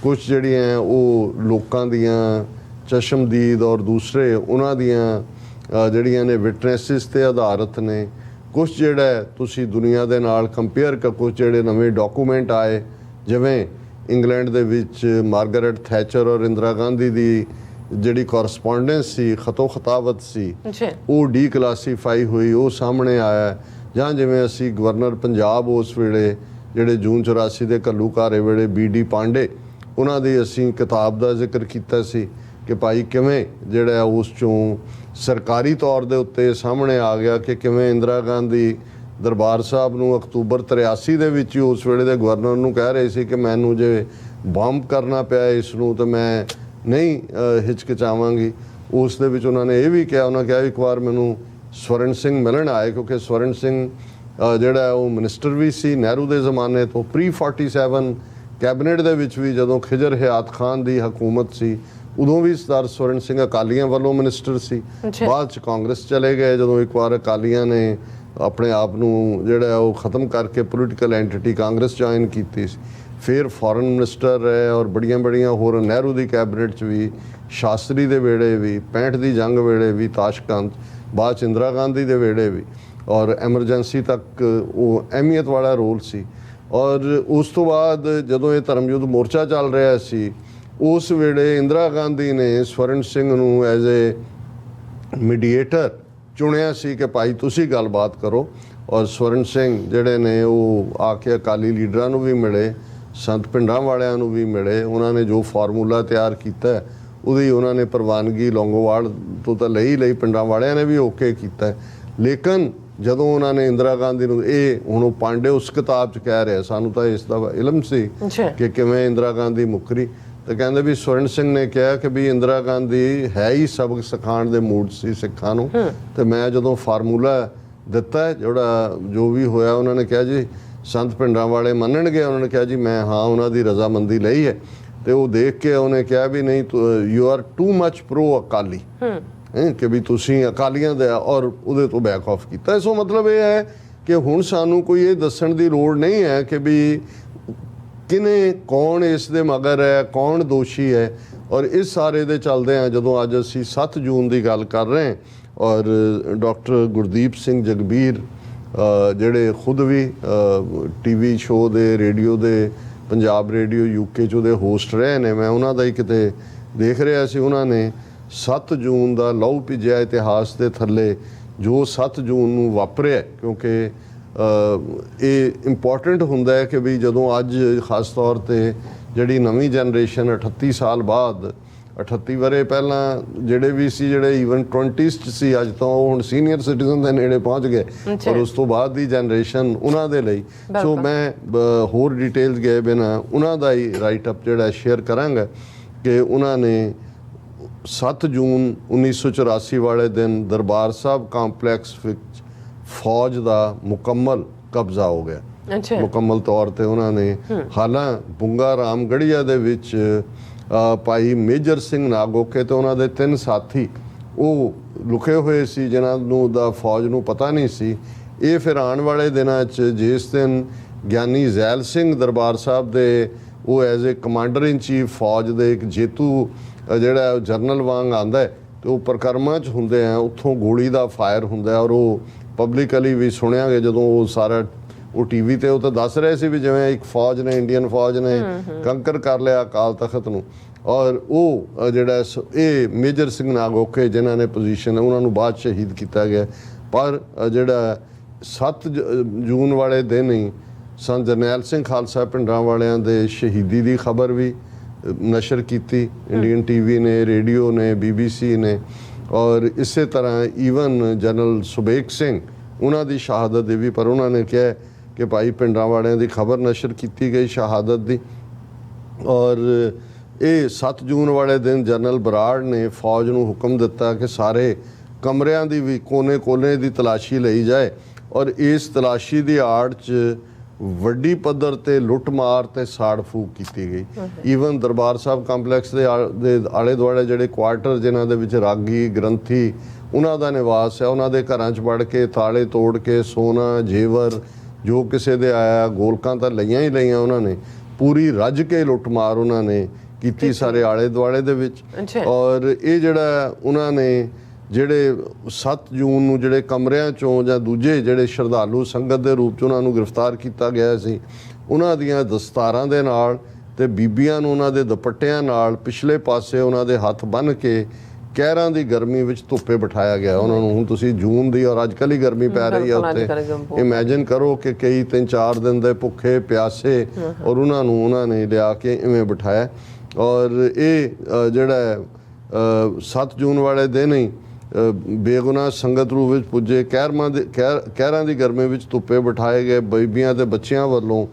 ਕੁਝ ਜਿਹੜੀਆਂ ਉਹ ਲੋਕਾਂ ਦੀਆਂ ਚਸ਼ਮਦੀਦ ਔਰ ਦੂਸਰੇ ਉਹਨਾਂ ਦੀਆਂ ਜਿਹੜੀਆਂ ਨੇ ਵਿਟਨੈਸਿਸ 'ਤੇ ਆਧਾਰਿਤ ਨੇ, ਕੁਝ ਜਿਹੜਾ ਤੁਸੀਂ ਦੁਨੀਆ ਦੇ ਨਾਲ ਕੰਪੇਅਰ ਕਰ, ਕੁਝ ਜਿਹੜੇ ਨਵੇਂ ਡਾਕੂਮੈਂਟ ਆਏ, ਜਿਵੇਂ ਇੰਗਲੈਂਡ ਦੇ ਵਿੱਚ ਮਾਰਗਰਟ ਥੈਚਰ ਔਰ ਇੰਦਰਾ ਗਾਂਧੀ ਦੀ ਜਿਹੜੀ ਕੋਰਸਪੋਂਡੈਂਸ ਸੀ, ਖਤੋ ਖਤਾਵਤ ਸੀ, ਉਹ ਡੀਕਲਾਸੀਫਾਈ ਹੋਈ, ਉਹ ਸਾਹਮਣੇ ਆਇਆ। ਜਾਂ ਜਿਵੇਂ ਅਸੀਂ ਗਵਰਨਰ ਪੰਜਾਬ ਉਸ ਵੇਲੇ ਜਿਹੜੇ ਜੂਨ 84 ਦੇ ਘੱਲੂਘਾਰੇ ਵੇਲੇ BD ਪਾਂਡੇ ਉਹਨਾਂ ਦੀ ਅਸੀਂ ਕਿਤਾਬ ਦਾ ਜ਼ਿਕਰ ਕੀਤਾ ਸੀ ਕਿ ਭਾਈ ਕਿਵੇਂ ਜਿਹੜਾ ਉਸ ਚੋਂ ਸਰਕਾਰੀ ਤੌਰ ਦੇ ਉੱਤੇ ਸਾਹਮਣੇ ਆ ਗਿਆ ਕਿ ਕਿਵੇਂ ਇੰਦਰਾ ਗਾਂਧੀ ਦਰਬਾਰ ਸਾਹਿਬ ਨੂੰ ਅਕਤੂਬਰ 83 ਦੇ ਵਿੱਚ ਹੀ ਉਸ ਵੇਲੇ ਦੇ ਗਵਰਨਰ ਨੂੰ ਕਹਿ ਰਹੇ ਸੀ ਕਿ ਮੈਨੂੰ ਜੇ ਬੰਬ ਕਰਨਾ ਪਿਆ ਇਸ ਨੂੰ ਤਾਂ ਮੈਂ ਨਹੀਂ ਹਿਚਕਿਚਾਵਾਂਗੀ। ਉਸ ਦੇ ਵਿੱਚ ਉਹਨਾਂ ਨੇ ਇਹ ਵੀ ਕਿਹਾ, ਉਹਨਾਂ ਕਿਹਾ ਇੱਕ ਵਾਰ ਮੈਨੂੰ ਸਵਰਨ ਸਿੰਘ ਮਿਲਣ ਆਏ ਕਿਉਂਕਿ ਸਵਰਨ ਸਿੰਘ ਜਿਹੜਾ ਉਹ ਮਿਨਿਸਟਰ ਵੀ ਸੀ ਨਹਿਰੂ ਦੇ ਜ਼ਮਾਨੇ ਤੋਂ। Pre-47 ਕੈਬਨਿਟ ਦੇ ਵਿੱਚ ਵੀ ਜਦੋਂ ਖਿਜ਼ਰ ਹਯਾਤ ਖਾਨ ਦੀ ਹਕੂਮਤ ਸੀ ਉਦੋਂ ਵੀ ਸਰਦਾਰ ਸਵਰਨ ਸਿੰਘ ਅਕਾਲੀਆਂ ਵੱਲੋਂ ਮਿਨਿਸਟਰ ਸੀ। ਬਾਅਦ 'ਚ ਕਾਂਗਰਸ ਚਲੇ ਗਏ ਜਦੋਂ ਇੱਕ ਵਾਰ ਅਕਾਲੀਆਂ ਨੇ ਆਪਣੇ ਆਪ ਨੂੰ ਜਿਹੜਾ ਉਹ ਖ਼ਤਮ ਕਰਕੇ ਪੋਲੀਟੀਕਲ ਐਂਟੀਟੀ ਕਾਂਗਰਸ ਜੁਆਇਨ ਕੀਤੀ ਸੀ। ਫਿਰ ਫੋਰਨ ਮਿਨਿਸਟਰ ਰਹੇ ਔਰ ਬੜੀਆਂ ਹੋਰ ਨਹਿਰੂ ਦੀ ਕੈਬਨਿਟ 'ਚ ਵੀ, ਸ਼ਾਸਤਰੀ ਦੇ ਵੇਲੇ ਵੀ, 65 ਦੀ ਜੰਗ ਵੇਲੇ ਵੀ, ਤਾਸ਼ਕੰਦ, ਬਾਅਦ 'ਚ ਇੰਦਰਾ ਗਾਂਧੀ ਦੇ ਵੇਲੇ ਵੀ, ਔਰ ਐਮਰਜੈਂਸੀ ਤੱਕ ਉਹ ਅਹਿਮੀਅਤ ਵਾਲਾ ਰੋਲ ਸੀ। ਔਰ ਉਸ ਤੋਂ ਬਾਅਦ ਜਦੋਂ ਇਹ ਧਰਮਯੁੱਧ ਮੋਰਚਾ ਚੱਲ ਰਿਹਾ ਸੀ ਉਸ ਵੇਲੇ ਇੰਦਰਾ ਗਾਂਧੀ ਨੇ ਸਵਰਨ ਸਿੰਘ ਨੂੰ ਐਜ਼ ਏ ਮੀਡੀਏਟਰ ਚੁਣਿਆ ਸੀ ਕਿ ਭਾਈ ਤੁਸੀਂ ਗੱਲਬਾਤ ਕਰੋ। ਔਰ ਸਵਰਨ ਸਿੰਘ ਜਿਹੜੇ ਨੇ ਉਹ ਆ ਕੇ ਅਕਾਲੀ ਲੀਡਰਾਂ ਨੂੰ ਵੀ ਮਿਲੇ, ਸੰਤ ਪਿੰਡਾਂ ਵਾਲਿਆਂ ਨੂੰ ਵੀ ਮਿਲੇ। ਉਹਨਾਂ ਨੇ ਜੋ ਫਾਰਮੂਲਾ ਤਿਆਰ ਕੀਤਾ ਉਹਦੀ ਉਹਨਾਂ ਨੇ ਪ੍ਰਵਾਨਗੀ ਲੌਂਗੋਵਾਲ ਤੋਂ ਤਾਂ ਲਈ, ਪਿੰਡਾਂ ਵਾਲਿਆਂ ਨੇ ਵੀ ਓਕੇ ਕੀਤਾ। ਲੇਕਿਨ ਜਦੋਂ ਉਹਨਾਂ ਨੇ ਇੰਦਰਾ ਗਾਂਧੀ ਨੂੰ ਇਹ ਹੁਣ ਉਹ ਪਾਂਡੇ ਉਸ ਕਿਤਾਬ 'ਚ ਕਹਿ ਰਿਹਾ, ਸਾਨੂੰ ਤਾਂ ਇਸ ਦਾ ਇਲਮ ਸੀ ਕਿ ਕਿਵੇਂ ਇੰਦਰਾ ਗਾਂਧੀ ਮੁੱਕਰੀ, ਤਾਂ ਕਹਿੰਦੇ ਵੀ ਸਵਰਨ ਸਿੰਘ ਨੇ ਕਿਹਾ ਕਿ ਵੀ ਇੰਦਰਾ ਗਾਂਧੀ ਹੈ ਹੀ ਸਬਕ ਸਿਖਾਉਣ ਦੇ ਮੂਡ ਸੀ ਸਿੱਖਾਂ ਨੂੰ। ਤੇ ਮੈਂ ਜਦੋਂ ਫਾਰਮੂਲਾ ਦਿੱਤਾ ਜਿਹੜਾ ਜੋ ਵੀ ਹੋਇਆ ਉਹਨਾਂ ਨੇ ਕਿਹਾ ਜੀ ਸੰਤ ਪਿੰਡਾਂ ਵਾਲੇ ਮੰਨਣਗੇ। ਉਹਨਾਂ ਨੇ ਕਿਹਾ ਜੀ ਮੈਂ ਹਾਂ ਉਹਨਾਂ ਦੀ ਰਜ਼ਾਮੰਦੀ ਲਈ ਹੈ। ਤੇ ਉਹ ਦੇਖ ਕੇ ਉਹਨੇ ਕਿਹਾ ਵੀ ਨਹੀਂ you are too much pro Akali ਕਿ ਵੀ ਤੁਸੀਂ ਅਕਾਲੀਆਂ ਦਾ, ਔਰ ਉਹਦੇ ਤੋਂ ਬੈਕ ਆਫ ਕੀਤਾ। ਸੋ ਮਤਲਬ ਇਹ ਹੈ ਕਿ ਹੁਣ ਸਾਨੂੰ ਕੋਈ ਇਹ ਦੱਸਣ ਦੀ ਲੋੜ ਨਹੀਂ ਹੈ ਕਿ ਵੀ ਕਿਨੇ ਕੌਣ ਇਸ ਦੇ ਮਗਰ ਹੈ, ਕੌਣ ਦੋਸ਼ੀ ਹੈ। ਔਰ ਇਸ ਸਾਰੇ ਦੇ ਚੱਲਦੇ ਆ ਜਦੋਂ ਅੱਜ ਅਸੀਂ 7 ਜੂਨ ਦੀ ਗੱਲ ਕਰ ਰਹੇ ਹਾਂ ਔਰ ਡਾਕਟਰ ਗੁਰਦੀਪ ਸਿੰਘ ਜਗਬੀਰ ਜਿਹੜੇ ਖੁਦ ਵੀ TV ਸ਼ੋਅ ਦੇ ਰੇਡੀਓ ਦੇ ਪੰਜਾਬ ਰੇਡੀਓ UK 'ਚ ਉਹਦੇ ਹੋਸਟ ਰਹੇ ਨੇ, ਮੈਂ ਉਹਨਾਂ ਦਾ ਹੀ ਕਿਤੇ ਦੇਖ ਰਿਹਾ ਸੀ, ਉਹਨਾਂ ਨੇ 7 ਜੂਨ ਦਾ ਲਹੂ ਭਿੱਜਿਆ ਇਤਿਹਾਸ ਦੇ ਥੱਲੇ ਜੋ 7 ਜੂਨ ਨੂੰ ਵਾਪਰਿਆ, ਕਿਉਂਕਿ ਇਹ ਇੰਪੋਰਟੈਂਟ ਹੁੰਦਾ ਹੈ ਕਿ ਵੀ ਜਦੋਂ ਅੱਜ ਖਾਸ ਤੌਰ 'ਤੇ ਜਿਹੜੀ ਨਵੀਂ ਜਨਰੇਸ਼ਨ 38 ਸਾਲ ਬਾਅਦ 38 ਵਰੇ ਪਹਿਲਾਂ ਜਿਹੜੇ ਵੀ ਸੀ ਜਿਹੜੇ ਈਵਨ 20s 'ਚ ਸੀ ਅੱਜ ਤਾਂ ਉਹ ਹੁਣ ਸੀਨੀਅਰ ਸਿਟੀਜ਼ਨ ਦੇ ਨੇੜੇ ਪਹੁੰਚ ਗਏ ਔਰ ਉਸ ਤੋਂ ਬਾਅਦ ਦੀ ਜਨਰੇਸ਼ਨ ਉਹਨਾਂ ਦੇ ਲਈ। ਸੋ ਮੈਂ ਹੋਰ ਡਿਟੇਲਸ ਗਏ ਬਿਨਾਂ ਉਹਨਾਂ ਦਾ ਹੀ ਰਾਈਟ ਅਪ ਜਿਹੜਾ ਸ਼ੇਅਰ ਕਰਾਂਗਾ ਕਿ ਉਹਨਾਂ ਨੇ 7 ਜੂਨ 1984 ਵਾਲੇ ਦਿਨ ਦਰਬਾਰ ਸਾਹਿਬ ਕੰਪਲੈਕਸ ਵਿੱਚ ਫੌਜ ਦਾ ਮੁਕੰਮਲ ਕਬਜ਼ਾ ਹੋ ਗਿਆ। ਮੁਕੰਮਲ ਤੌਰ ਤੇ ਉਹਨਾਂ ਨੇ ਹਾਲਾਂ ਬੁੰਗਾ ਰਾਮਗੜੀਆ ਦੇ ਵਿੱਚ ਭਾਈ ਮੇਜਰ ਸਿੰਘ ਨਾਗੋਕੇ ਤੇ ਉਹਨਾਂ ਦੇ 3 ਸਾਥੀ ਉਹ ਲੁਕੇ ਹੋਏ ਸੀ ਜਿਨ੍ਹਾਂ ਨੂੰ ਦਾ ਫੌਜ ਨੂੰ ਪਤਾ ਨਹੀਂ ਸੀ। ਇਹ ਫਿਰ ਆਉਣ ਵਾਲੇ ਦਿਨਾਂ 'ਚ ਜਿਸ ਦਿਨ ਗਿਆਨੀ ਜ਼ੈਲ ਸਿੰਘ ਦਰਬਾਰ ਸਾਹਿਬ ਦੇ ਉਹ as a commander in chief ਫੌਜ ਦੇ ਇੱਕ ਜੇਤੂ ਜਿਹੜਾ ਜਰਨਲ ਵਾਂਗ ਆਉਂਦਾ ਤੇ ਉਹ ਪ੍ਰਕਰਮਾਂ 'ਚ ਹੁੰਦੇ ਆ, ਉੱਥੋਂ ਗੋਲੀ ਦਾ ਫਾਇਰ ਹੁੰਦਾ ਔਰ ਉਹ ਪਬਲਿਕਲੀ ਵੀ ਸੁਣਿਆ ਗਿਆ ਜਦੋਂ ਉਹ ਸਾਰਾ ਉਹ TV ਤੇ ਉਹ ਤਾਂ ਦੱਸ ਰਹੇ ਸੀ ਵੀ ਜਿਵੇਂ ਇੱਕ ਫੌਜ ਨੇ ਇੰਡੀਅਨ ਫੌਜ ਨੇ ਕੰਕਰ ਕਰ ਲਿਆ ਅਕਾਲ ਤਖਤ ਨੂੰ। ਔਰ ਉਹ ਜਿਹੜਾ ਇਹ ਮੇਜਰ ਸਿੰਘ ਨਾਗੋਕੇ ਜਿਨ੍ਹਾਂ ਨੇ ਪੋਜੀਸ਼ਨ ਉਹਨਾਂ ਨੂੰ ਬਾਅਦ ਸ਼ਹੀਦ ਕੀਤਾ ਗਿਆ। ਪਰ ਜਿਹੜਾ 7 ਜੂਨ ਵਾਲੇ ਦਿਨ ਹੀ ਸੰਤ ਜਰਨੈਲ ਸਿੰਘ ਖਾਲਸਾ ਪਿੰਡਾਂ ਵਾਲਿਆਂ ਦੇ ਸ਼ਹੀਦੀ ਦੀ ਖਬਰ ਵੀ ਨਸ਼ਰ ਕੀਤੀ ਇੰਡੀਅਨ TV ਨੇ, ਰੇਡੀਓ ਨੇ, BBC ਨੇ। ਔਰ ਇਸੇ ਤਰ੍ਹਾਂ ਈਵਨ ਜਨਰਲ ਸੁਬੇਗ ਸਿੰਘ ਉਹਨਾਂ ਦੀ ਸ਼ਹਾਦਤ ਦੀ ਵੀ, ਪਰ ਉਹਨਾਂ ਨੇ ਕਿਹਾ ਕਿ ਭਾਈ ਪਿੰਡਾਂ ਵਾਲਿਆਂ ਦੀ ਖਬਰ ਨਸ਼ਰ ਕੀਤੀ ਗਈ ਸ਼ਹਾਦਤ ਦੀ। ਔਰ ਇਹ 7 ਜੂਨ ਵਾਲੇ ਦਿਨ ਜਨਰਲ ਬਰਾੜ ਨੇ ਫੌਜ ਨੂੰ ਹੁਕਮ ਦਿੱਤਾ ਕਿ ਸਾਰੇ ਕਮਰਿਆਂ ਦੀ ਵੀ ਕੋਨੇ ਦੀ ਤਲਾਸ਼ੀ ਲਈ ਜਾਏ ਔਰ ਇਸ ਤਲਾਸ਼ੀ ਦੀ ਆੜ 'ਚ ਵੱਡੀ ਪੱਧਰ ਤੇ ਲੁੱਟਮਾਰ ਤੇ ਸਾੜ ਫੂਕ ਕੀਤੀ ਗਈ। ਈਵਨ ਦਰਬਾਰ ਸਾਹਿਬ ਕੰਪਲੈਕਸ ਦੇ ਆਲੇ ਦੁਆਲੇ ਜਿਹੜੇ ਕੁਆਰਟਰ ਜਿਨ੍ਹਾਂ ਦੇ ਵਿੱਚ ਰਾਗੀ ਗ੍ਰੰਥੀ ਉਹਨਾਂ ਦਾ ਨਿਵਾਸ ਹੈ, ਉਹਨਾਂ ਦੇ ਘਰਾਂ 'ਚ ਵੜ ਕੇ ਤਾਲੇ ਤੋੜ ਕੇ ਸੋਨਾ ਜੇਵਰ ਜੋ ਕਿਸੇ ਦੇ ਆਇਆ, ਗੋਲਕਾਂ ਤਾਂ ਲਈਆਂ ਹੀ ਲਈਆਂ ਉਹਨਾਂ ਨੇ, ਪੂਰੀ ਰੱਜ ਕੇ ਲੁੱਟਮਾਰ ਉਹਨਾਂ ਨੇ ਕੀਤੀ ਸਾਰੇ ਆਲੇ ਦੁਆਲੇ ਦੇ ਵਿੱਚ। ਔਰ ਇਹ ਜਿਹੜਾ ਉਹਨਾਂ ਨੇ ਜਿਹੜੇ 7 ਜੂਨ ਨੂੰ ਜਿਹੜੇ ਕਮਰਿਆਂ 'ਚੋਂ ਜਾਂ ਦੂਜੇ ਜਿਹੜੇ ਸ਼ਰਧਾਲੂ ਸੰਗਤ ਦੇ ਰੂਪ 'ਚ ਉਹਨਾਂ ਨੂੰ ਗ੍ਰਿਫਤਾਰ ਕੀਤਾ ਗਿਆ ਸੀ, ਉਹਨਾਂ ਦੀਆਂ ਦਸਤਾਰਾਂ ਦੇ ਨਾਲ ਤੇ ਬੀਬੀਆਂ ਨੂੰ ਉਹਨਾਂ ਦੇ ਦੁਪੱਟਿਆਂ ਨਾਲ ਪਿਛਲੇ ਪਾਸੇ ਉਹਨਾਂ ਦੇ ਹੱਥ ਬੰਨ੍ਹ ਕੇ ਕਹਿਰਾਂ ਦੀ ਗਰਮੀ ਵਿੱਚ ਧੁੱਪੇ ਬਿਠਾਇਆ ਗਿਆ ਉਹਨਾਂ ਨੂੰ। ਹੁਣ ਤੁਸੀਂ ਜੂਨ ਦੀ ਔਰ ਅੱਜ ਕੱਲ੍ਹ ਹੀ ਗਰਮੀ ਪੈ ਰਹੀ ਹੈ ਉੱਥੇ, ਇਮੈਜਿਨ ਕਰੋ ਕਿ ਕਈ 3-4 ਦਿਨ ਦੇ ਭੁੱਖੇ ਪਿਆਸੇ ਔਰ ਉਹਨਾਂ ਨੇ ਲਿਆ ਕੇ ਇਵੇਂ ਬਿਠਾਇਆ। ਔਰ ਇਹ ਜਿਹੜਾ 7 ਜੂਨ ਵਾਲੇ ਦਿਨ ਹੀ ਬੇਗੁਨਾਹ ਸੰਗਤ ਰੂਪ ਵਿੱਚ ਪੁੱਜੇ ਕਹਿਰਾਂ ਦੀ ਗਰਮੀ ਵਿੱਚ ਧੁੱਪੇ ਬਿਠਾਏ ਗਏ ਬੀਬੀਆਂ ਤੇ ਬੱਚਿਆਂ ਵੱਲੋਂ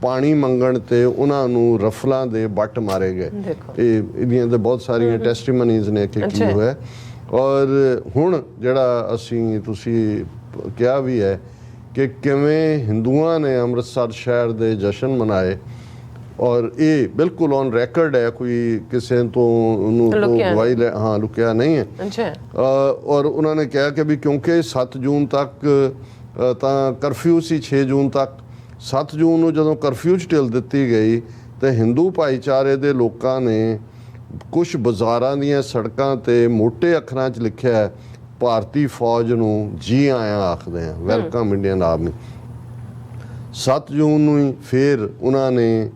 ਪਾਣੀ ਮੰਗਣ ਤੇ ਉਹਨਾਂ ਨੂੰ ਰਫਲਾਂ ਦੇ ਵੱਟ ਮਾਰੇ ਗਏ। ਇਹਦੀਆਂ ਤਾਂ ਬਹੁਤ ਸਾਰੀਆਂ ਟੈਸਟੀਮਨੀਜ਼ ਨੇ ਕਿ ਕੀ ਹੋਇਆ। ਔਰ ਹੁਣ ਜਿਹੜਾ ਤੁਸੀਂ ਕਿਹਾ ਵੀ ਹੈ ਕਿ ਕਿਵੇਂ ਹਿੰਦੂਆਂ ਨੇ ਅੰਮ੍ਰਿਤਸਰ ਸ਼ਹਿਰ ਦੇ ਜਸ਼ਨ ਮਨਾਏ, ਔਰ ਇਹ ਬਿਲਕੁਲ ਔਨ ਰੈਕਰਡ ਹੈ, ਕੋਈ ਕਿਸੇ ਤੋਂ ਉਹਨੂੰ ਗਵਾਹੀ ਲੁਕਿਆ ਨਹੀਂ ਹੈ। ਔਰ ਉਹਨਾਂ ਨੇ ਕਿਹਾ ਕਿ ਵੀ ਕਿਉਂਕਿ 7 ਜੂਨ ਤੱਕ ਤਾਂ ਕਰਫਿਊ ਸੀ, 6 ਜੂਨ ਤੱਕ। 7 ਜੂਨ ਨੂੰ ਜਦੋਂ ਕਰਫਿਊ 'ਚ ਢਿੱਲ ਦਿੱਤੀ ਗਈ ਤੇ ਹਿੰਦੂ ਭਾਈਚਾਰੇ ਦੇ ਲੋਕਾਂ ਨੇ ਕੁਝ ਬਾਜ਼ਾਰਾਂ ਦੀਆਂ ਸੜਕਾਂ ਤੇ ਮੋਟੇ ਅੱਖਰਾਂ 'ਚ ਲਿਖਿਆ ਭਾਰਤੀ ਫੌਜ ਨੂੰ ਜੀ ਆਇਆਂ ਆਖਦੇ ਆ, ਵੈਲਕਮ ਇੰਡੀਅਨ ਆਰਮੀ। 7 ਜੂਨ ਨੂੰ ਹੀ ਫਿਰ ਉਹਨਾਂ ਨੇ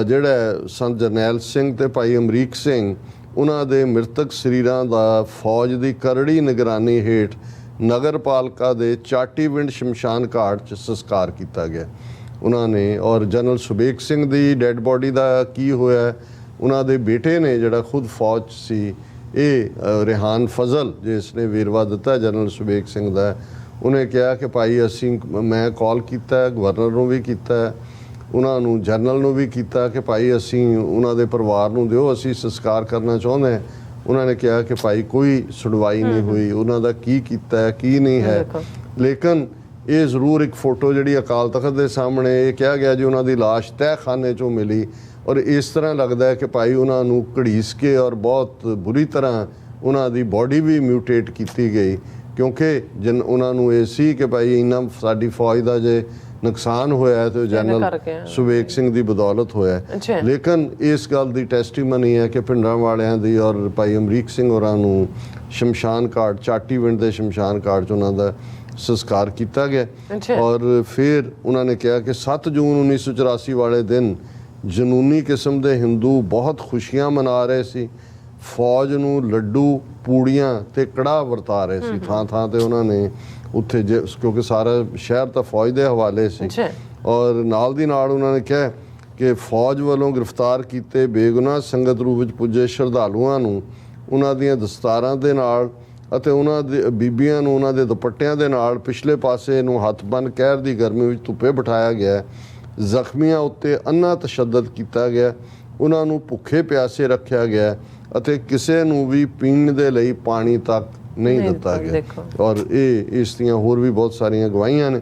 ਜਿਹੜਾ ਸੰਤ ਜਰਨੈਲ ਸਿੰਘ ਤੇ ਭਾਈ ਅਮਰੀਕ ਸਿੰਘ ਉਹਨਾਂ ਦੇ ਮ੍ਰਿਤਕ ਸਰੀਰਾਂ ਦਾ ਫੌਜ ਦੀ ਕਰੜੀ ਨਿਗਰਾਨੀ ਹੇਠ ਨਗਰ ਪਾਲਿਕਾ ਦੇ ਚਾਟੀਵਿੰਡ ਸ਼ਮਸ਼ਾਨ ਘਾਟ 'ਚ ਸੰਸਕਾਰ ਕੀਤਾ ਗਿਆ ਉਹਨਾਂ ਨੇ। ਔਰ ਜਨਰਲ ਸੁਬੇਗ ਸਿੰਘ ਦੀ ਡੈੱਡ ਬੋਡੀ ਦਾ ਕੀ ਹੋਇਆ, ਉਹਨਾਂ ਦੇ ਬੇਟੇ ਨੇ ਜਿਹੜਾ ਖੁਦ ਫੌਜ ਸੀ, ਇਹ ਰਿਹਾਨ ਫਜ਼ਲ ਜਿਸ ਨੇ ਵੇਰਵਾ ਦਿੱਤਾ ਜਨਰਲ ਸੁਬੇਗ ਸਿੰਘ ਦਾ, ਉਹਨੇ ਕਿਹਾ ਕਿ ਭਾਈ ਮੈਂ ਕਾਲ ਕੀਤਾ, ਗਵਰਨਰ ਨੂੰ ਵੀ ਕੀਤਾ, ਉਹਨਾਂ ਨੂੰ ਜਨਰਲ ਨੂੰ ਵੀ ਕੀਤਾ ਕਿ ਭਾਈ ਅਸੀਂ ਉਹਨਾਂ ਦੇ ਪਰਿਵਾਰ ਨੂੰ ਦਿਓ, ਅਸੀਂ ਸੰਸਕਾਰ ਕਰਨਾ ਚਾਹੁੰਦੇ ਹਾਂ। ਉਹਨਾਂ ਨੇ ਕਿਹਾ ਕਿ ਭਾਈ ਕੋਈ ਸੁਣਵਾਈ ਨਹੀਂ ਹੋਈ, ਉਹਨਾਂ ਦਾ ਕੀ ਕੀਤਾ ਕੀ ਨਹੀਂ ਹੈ। ਲੇਕਿਨ ਇਹ ਜ਼ਰੂਰ ਇੱਕ ਫੋਟੋ ਜਿਹੜੀ ਅਕਾਲ ਤਖਤ ਦੇ ਸਾਹਮਣੇ ਇਹ ਕਿਹਾ ਗਿਆ ਜੀ ਉਹਨਾਂ ਦੀ ਲਾਸ਼ ਤਹਿਖਾਨੇ 'ਚੋਂ ਮਿਲੀ, ਔਰ ਇਸ ਤਰ੍ਹਾਂ ਲੱਗਦਾ ਹੈ ਕਿ ਭਾਈ ਉਹਨਾਂ ਨੂੰ ਘੜੀਸ ਕੇ ਔਰ ਬਹੁਤ ਬੁਰੀ ਤਰ੍ਹਾਂ ਉਹਨਾਂ ਦੀ ਬੋਡੀ ਵੀ ਮਿਊਟੇਟ ਕੀਤੀ ਗਈ, ਕਿਉਂਕਿ ਉਹਨਾਂ ਨੂੰ ਇਹ ਸੀ ਕਿ ਭਾਈ ਇੰਨਾ ਸਾਡੀ ਫੌਜ ਦਾ ਜੇ ਨੁਕਸਾਨ ਹੋਇਆ ਤੇ ਜਨਰਲ ਸੁਬੇਗ ਸਿੰਘ ਦੀ ਬਦੌਲਤ ਹੋਇਆ। ਲੇਕਿਨ ਇਸ ਗੱਲ ਦੀ ਟੈਸਟੀਮਨੀ ਹੈ ਕਿ ਪਿੰਡਾਂ ਵਾਲਿਆਂ ਦੀ ਔਰ ਭਾਈ ਅਮਰੀਕ ਸਿੰਘ ਹੋਰਾਂ ਨੂੰ ਸ਼ਮਸ਼ਾਨ ਘਾਟ ਚਾਟੀਵਿੰਡ ਦੇ ਸ਼ਮਸ਼ਾਨ ਘਾਟ 'ਚ ਉਹਨਾਂ ਦਾ ਸੰਸਕਾਰ ਕੀਤਾ ਗਿਆ। ਔਰ ਫਿਰ ਉਹਨਾਂ ਨੇ ਕਿਹਾ ਕਿ 7 ਜੂਨ 1984 ਵਾਲੇ ਦਿਨ ਜਨੂਨੀ ਕਿਸਮ ਦੇ ਹਿੰਦੂ ਬਹੁਤ ਖੁਸ਼ੀਆਂ ਮਨਾ ਰਹੇ ਸੀ, ਫੌਜ ਨੂੰ ਲੱਡੂ ਪੂੜੀਆਂ ਤੇ ਕੜਾਹ ਵਰਤਾ ਰਹੇ ਸੀ ਥਾਂ ਥਾਂ ਤੇ ਉਹਨਾਂ ਨੇ ਉੱਥੇ, ਕਿਉਂਕਿ ਸਾਰਾ ਸ਼ਹਿਰ ਤਾਂ ਫੌਜ ਦੇ ਹਵਾਲੇ ਸੀ। ਔਰ ਨਾਲ ਦੀ ਨਾਲ ਉਹਨਾਂ ਨੇ ਕਿਹਾ ਕਿ ਫੌਜ ਵੱਲੋਂ ਗ੍ਰਿਫਤਾਰ ਕੀਤੇ ਬੇਗੁਨਾਹ ਸੰਗਤ ਰੂਪ ਵਿੱਚ ਪੁੱਜੇ ਸ਼ਰਧਾਲੂਆਂ ਨੂੰ ਉਹਨਾਂ ਦੀਆਂ ਦਸਤਾਰਾਂ ਦੇ ਨਾਲ ਅਤੇ ਉਹਨਾਂ ਦੇ ਬੀਬੀਆਂ ਨੂੰ ਉਹਨਾਂ ਦੇ ਦੁਪੱਟਿਆਂ ਦੇ ਨਾਲ ਪਿਛਲੇ ਪਾਸੇ ਨੂੰ ਹੱਥ ਬੰਨ੍ਹ ਕਹਿਰ ਦੀ ਗਰਮੀ ਵਿੱਚ ਧੁੱਪੇ ਬਿਠਾਇਆ ਗਿਆ। ਜ਼ਖਮੀਆਂ ਉੱਤੇ ਅੰਨਾ ਤਸ਼ੱਦਦ ਕੀਤਾ ਗਿਆ, ਉਹਨਾਂ ਨੂੰ ਭੁੱਖੇ ਪਿਆਸੇ ਰੱਖਿਆ ਗਿਆ ਅਤੇ ਕਿਸੇ ਨੂੰ ਵੀ ਪੀਣ ਦੇ ਲਈ ਪਾਣੀ ਤੱਕ ਨਹੀਂ ਦਿੱਤਾ ਗਿਆ। ਔਰ ਇਹ ਇਸ ਦੀਆਂ ਹੋਰ ਵੀ ਬਹੁਤ ਸਾਰੀਆਂ ਗਵਾਹੀਆਂ ਨੇ।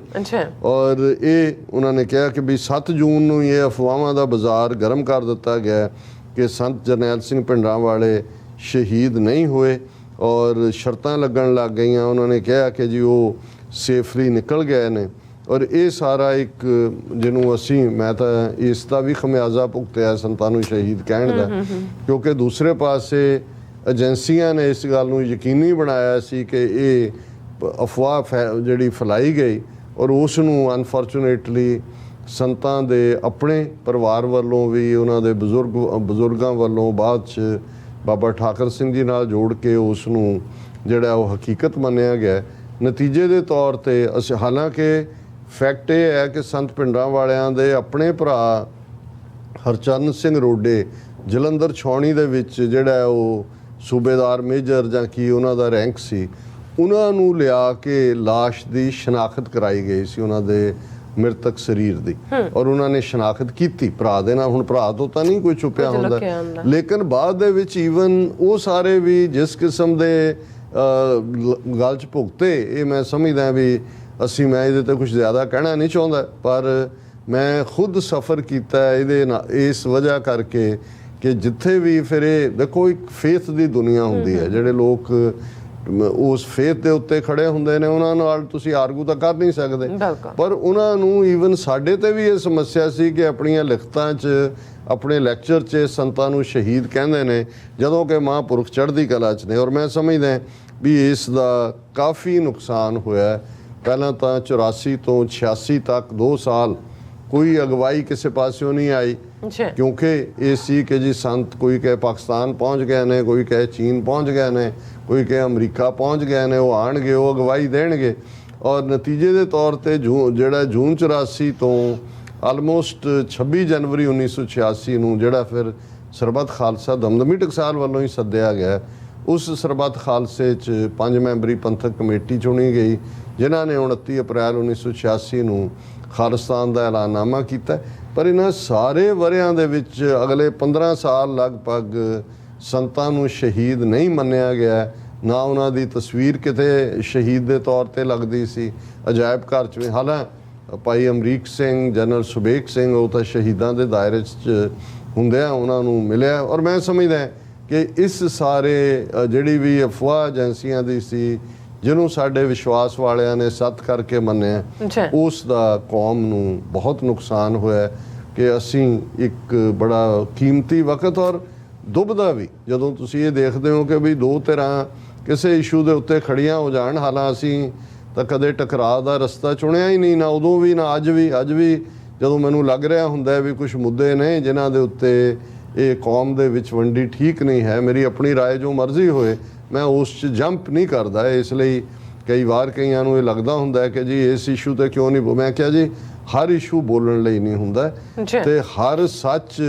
ਔਰ ਇਹ ਉਹਨਾਂ ਨੇ ਕਿਹਾ ਕਿ ਵੀ 7 ਜੂਨ ਨੂੰ ਇਹ ਅਫਵਾਹਾਂ ਦਾ ਬਾਜ਼ਾਰ ਗਰਮ ਕਰ ਦਿੱਤਾ ਗਿਆ ਕਿ ਸੰਤ ਜਰਨੈਲ ਸਿੰਘ ਭਿੰਡਰਾਂ ਵਾਲੇ ਸ਼ਹੀਦ ਨਹੀਂ ਹੋਏ ਔਰ ਸ਼ਰਤਾਂ ਲੱਗਣ ਲੱਗ ਗਈਆਂ। ਉਹਨਾਂ ਨੇ ਕਿਹਾ ਕਿ ਜੀ ਉਹ ਸੇਫਲੀ ਨਿਕਲ ਗਏ ਨੇ। ਔਰ ਇਹ ਸਾਰਾ ਇੱਕ ਜਿਹਨੂੰ ਮੈਂ ਤਾਂ ਇਸ ਦਾ ਵੀ ਖਮਿਆਜ਼ਾ ਭੁਗਤਿਆ ਸੰਤਾਂ ਨੂੰ ਸ਼ਹੀਦ ਕਹਿਣ ਦਾ, ਕਿਉਂਕਿ ਦੂਸਰੇ ਪਾਸੇ ਏਜੰਸੀਆਂ ਨੇ ਇਸ ਗੱਲ ਨੂੰ ਯਕੀਨੀ ਬਣਾਇਆ ਸੀ ਕਿ ਇਹ ਅਫਵਾਹ ਜਿਹੜੀ ਫੈਲਾਈ ਗਈ ਔਰ ਉਸ ਨੂੰ ਅਨਫੋਰਚੂਨੇਟਲੀ ਸੰਤਾਂ ਦੇ ਆਪਣੇ ਪਰਿਵਾਰ ਵੱਲੋਂ ਵੀ ਉਹਨਾਂ ਦੇ ਬਜ਼ੁਰਗਾਂ ਵੱਲੋਂ ਬਾਅਦ 'ਚ ਬਾਬਾ ਠਾਕਰ ਸਿੰਘ ਜੀ ਨਾਲ ਜੋੜ ਕੇ ਉਸ ਨੂੰ ਜਿਹੜਾ ਉਹ ਹਕੀਕਤ ਮੰਨਿਆ ਗਿਆ। ਨਤੀਜੇ ਦੇ ਤੌਰ ਤੇ ਹਾਲਾਂਕਿ ਫੈਕਟ ਇਹ ਹੈ ਕਿ ਸੰਤ ਭਿੰਡਰਾਂ ਵਾਲਿਆਂ ਦੇ ਆਪਣੇ ਭਰਾ ਹਰਚਰਨ ਸਿੰਘ ਰੋਡੇ ਜਲੰਧਰ ਛਾਉਣੀ ਦੇ ਵਿੱਚ ਜਿਹੜਾ ਉਹ ਸੂਬੇਦਾਰ ਮੇਜਰ ਜਾਂ ਕੀ ਉਹਨਾਂ ਦਾ ਰੈਂਕ ਸੀ, ਉਹਨਾਂ ਨੂੰ ਲਿਆ ਕੇ ਲਾਸ਼ ਦੀ ਸ਼ਨਾਖਤ ਕਰਾਈ ਗਈ ਸੀ ਉਹਨਾਂ ਦੇ ਮ੍ਰਿਤਕ ਸਰੀਰ ਦੀ, ਔਰ ਉਹਨਾਂ ਨੇ ਸ਼ਨਾਖਤ ਕੀਤੀ ਭਰਾ ਦੇ ਨਾਲ। ਹੁਣ ਭਰਾ ਤੋਂ ਤਾਂ ਨਹੀਂ ਕੋਈ ਛੁਪਿਆ ਹੁੰਦਾ, ਲੇਕਿਨ ਬਾਅਦ ਦੇ ਵਿੱਚ ਈਵਨ ਉਹ ਸਾਰੇ ਵੀ ਜਿਸ ਕਿਸਮ ਦੇ ਗੱਲ 'ਚ ਭੁਗਤੇ, ਇਹ ਮੈਂ ਸਮਝਦਾ ਵੀ ਮੈਂ ਇਹਦੇ ਤੇ ਕੁਝ ਜ਼ਿਆਦਾ ਕਹਿਣਾ ਨਹੀਂ ਚਾਹੁੰਦਾ, ਪਰ ਮੈਂ ਖੁਦ ਸਫ਼ਰ ਕੀਤਾ ਇਹਦੇ ਨਾਲ ਇਸ ਵਜ੍ਹਾ ਕਰਕੇ ਕਿ ਜਿੱਥੇ ਵੀ ਫਿਰ ਇਹ ਦੇਖੋ ਇੱਕ ਫੇਥ ਦੀ ਦੁਨੀਆ ਹੁੰਦੀ ਹੈ, ਜਿਹੜੇ ਲੋਕ ਉਸ ਫੇਥ ਦੇ ਉੱਤੇ ਖੜੇ ਹੁੰਦੇ ਨੇ ਉਹਨਾਂ ਨਾਲ ਤੁਸੀਂ ਆਰਗੂ ਤਾਂ ਕਰ ਨਹੀਂ ਸਕਦੇ, ਪਰ ਉਹਨਾਂ ਨੂੰ ਈਵਨ ਸਾਡੇ ਤੇ ਵੀ ਇਹ ਸਮੱਸਿਆ ਸੀ ਕਿ ਆਪਣੀਆਂ ਲਿਖਤਾਂ 'ਚ ਆਪਣੇ ਲੈਕਚਰ 'ਚ ਸੰਤਾਂ ਨੂੰ ਸ਼ਹੀਦ ਕਹਿੰਦੇ ਨੇ ਜਦੋਂ ਕਿ ਮਹਾਂਪੁਰਖ ਚੜ੍ਹਦੀ ਕਲਾ 'ਚ ਨੇ। ਔਰ ਮੈਂ ਸਮਝਦਾ ਵੀ ਇਸ ਦਾ ਕਾਫੀ ਨੁਕਸਾਨ ਹੋਇਆ। ਪਹਿਲਾਂ ਤਾਂ 84 ਤੋਂ 86 ਤੱਕ 2 ਸਾਲ ਕੋਈ ਅਗਵਾਈ ਕਿਸੇ ਪਾਸਿਓਂ ਨਹੀਂ ਆਈ, ਅੱਛਾ ਕਿਉਂਕਿ ਇਹ ਸੀ ਕਿ ਜੀ ਸੰਤ ਕੋਈ ਕਹੇ ਪਾਕਿਸਤਾਨ ਪਹੁੰਚ ਗਏ ਨੇ, ਕੋਈ ਕਹੇ ਚੀਨ ਪਹੁੰਚ ਗਏ ਨੇ, ਕੋਈ ਕਹੇ ਅਮਰੀਕਾ ਪਹੁੰਚ ਗਏ ਨੇ, ਉਹ ਆਣਗੇ, ਉਹ ਅਗਵਾਈ ਦੇਣਗੇ। ਔਰ ਨਤੀਜੇ ਦੇ ਤੌਰ ਤੇ ਜਿਹੜਾ ਜੂਨ 84 ਤੋਂ ਆਲਮੋਸਟ 26 ਜਨਵਰੀ 1986 ਨੂੰ ਜਿਹੜਾ ਫਿਰ ਸਰਬੱਤ ਖਾਲਸਾ ਦਮਦਮੀ ਟਕਸਾਲ ਵੱਲੋਂ ਹੀ ਸੱਦਿਆ ਗਿਆ, ਉਸ ਸਰਬੱਤ ਖਾਲਸੇ 'ਚ 5 ਮੈਂਬਰੀ ਪੰਥਕ ਕਮੇਟੀ ਚੁਣੀ ਗਈ, ਜਿਨ੍ਹਾਂ ਨੇ 29 ਅਪ੍ਰੈਲ 1986 ਨੂੰ ਖਾਲਿਸਤਾਨ ਦਾ ਐਲਾਨਨਾਮਾ ਕੀਤਾ। ਪਰ ਇਹਨਾਂ ਸਾਰੇ ਵਰ੍ਹਿਆਂ ਦੇ ਵਿੱਚ ਅਗਲੇ 15 ਸਾਲ ਲਗਭਗ ਸੰਤਾਂ ਨੂੰ ਸ਼ਹੀਦ ਨਹੀਂ ਮੰਨਿਆ ਗਿਆ, ਨਾ ਉਹਨਾਂ ਦੀ ਤਸਵੀਰ ਕਿਤੇ ਸ਼ਹੀਦ ਦੇ ਤੌਰ ਤੇ ਲੱਗਦੀ ਸੀ। ਅਜਾਇਬ ਘਰ 'ਚ ਵੀ ਹਾਲਾਂ ਭਾਈ ਅਮਰੀਕ ਸਿੰਘ, ਜਨਰਲ ਸੁਬੇਗ ਸਿੰਘ, ਉਹ ਤਾਂ ਸ਼ਹੀਦਾਂ ਦੇ ਦਾਇਰੇ 'ਚ ਹੁੰਦੇ ਆ, ਉਹਨਾਂ ਨੂੰ ਮਿਲਿਆ। ਔਰ ਮੈਂ ਸਮਝਦਾ ਕਿ ਇਸ ਸਾਰੇ ਜਿਹੜੀ ਵੀ ਅਫਵਾਹ ਏਜੰਸੀਆਂ ਦੀ ਸੀ, ਜਿਹਨੂੰ ਸਾਡੇ ਵਿਸ਼ਵਾਸ ਵਾਲਿਆਂ ਨੇ ਸੱਤ ਕਰਕੇ ਮੰਨਿਆ, ਉਸ ਦਾ ਕੌਮ ਨੂੰ ਬਹੁਤ ਨੁਕਸਾਨ ਹੋਇਆ ਕਿ ਅਸੀਂ ਇੱਕ ਬੜਾ ਕੀਮਤੀ ਵਕਤ ਔਰ ਦੁਬਦਾ ਵੀ, ਜਦੋਂ ਤੁਸੀਂ ਇਹ ਦੇਖਦੇ ਹੋ ਕਿ ਵੀ ਦੋ ਧਿਰਾਂ ਕਿਸੇ ਇਸ਼ੂ ਦੇ ਉੱਤੇ ਖੜੀਆਂ ਹੋ ਜਾਣ, ਹਾਲਾਂ ਅਸੀਂ ਤਾਂ ਕਦੇ ਟਕਰਾਅ ਦਾ ਰਸਤਾ ਚੁਣਿਆ ਹੀ ਨਹੀਂ, ਨਾ ਉਦੋਂ ਵੀ ਨਾ ਅੱਜ ਵੀ ਜਦੋਂ ਮੈਨੂੰ ਲੱਗ ਰਿਹਾ ਹੁੰਦਾ ਵੀ ਕੁਝ ਮੁੱਦੇ ਨੇ ਜਿਨ੍ਹਾਂ ਦੇ ਉੱਤੇ ਇਹ ਕੌਮ ਦੇ ਵਿੱਚ ਵੰਡੀ ਠੀਕ ਨਹੀਂ ਹੈ, ਮੇਰੀ ਆਪਣੀ ਰਾਏ ਜੋ ਮਰਜ਼ੀ ਹੋਏ, ਮੈਂ ਉਸ 'ਚ ਜੰਪ ਨਹੀਂ ਕਰਦਾ। ਇਸ ਲਈ ਕਈ ਵਾਰ ਕਈਆਂ ਨੂੰ ਇਹ ਲੱਗਦਾ ਹੁੰਦਾ ਕਿ ਜੀ ਇਸ ਇਸ਼ੂ ਤੇ ਕਿਉਂ ਨਹੀਂ, ਮੈਂ ਕਿਹਾ ਜੀ ਹਰ ਇਸ਼ੂ ਬੋਲਣ ਲਈ ਨਹੀਂ ਹੁੰਦਾ ਤੇ ਹਰ ਸੱਚ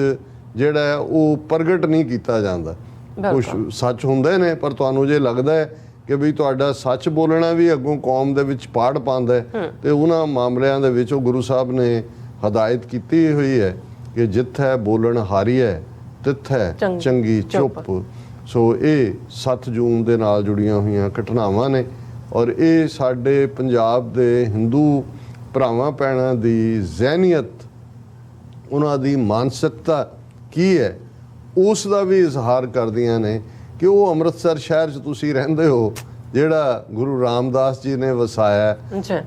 ਜਿਹੜਾ ਹੈ ਉਹ ਪ੍ਰਗਟ ਨਹੀਂ ਕੀਤਾ ਜਾਂਦਾ। ਕੁਝ ਸੱਚ ਹੁੰਦੇ ਨੇ, ਪਰ ਤੁਹਾਨੂੰ ਜੇ ਲੱਗਦਾ ਹੈ ਕਿ ਵੀ ਤੁਹਾਡਾ ਸੱਚ ਬੋਲਣਾ ਵੀ ਅੱਗੋਂ ਕੌਮ ਦੇ ਵਿੱਚ ਪਾੜ ਪਾਉਂਦਾ ਤੇ ਉਹਨਾਂ ਮਾਮਲਿਆਂ ਦੇ ਵਿੱਚ ਉਹ ਗੁਰੂ ਸਾਹਿਬ ਨੇ ਹਦਾਇਤ ਕੀਤੀ ਹੋਈ ਹੈ ਕਿ ਜਿੱਥੇ ਬੋਲਣ ਹਾਰੀ ਹੈ ਤਿੱਥੇ ਚੰਗੀ ਚੁੱਪ। ਸੋ ਇਹ 7 ਜੂਨ ਦੇ ਨਾਲ ਜੁੜੀਆਂ ਹੋਈਆਂ ਘਟਨਾਵਾਂ ਨੇ ਔਰ ਇਹ ਸਾਡੇ ਪੰਜਾਬ ਦੇ ਹਿੰਦੂ ਭਰਾਵਾਂ ਭੈਣਾਂ ਦੀ ਜ਼ਹਿਨੀਅਤ, ਉਹਨਾਂ ਦੀ ਮਾਨਸਿਕਤਾ ਕੀ ਹੈ, ਉਸ ਦਾ ਵੀ ਇਜ਼ਹਾਰ ਕਰਦੀਆਂ ਨੇ ਕਿ ਉਹ ਅੰਮ੍ਰਿਤਸਰ ਸ਼ਹਿਰ 'ਚ ਤੁਸੀਂ ਰਹਿੰਦੇ ਹੋ, ਜਿਹੜਾ ਗੁਰੂ ਰਾਮਦਾਸ ਜੀ ਨੇ ਵਸਾਇਆ,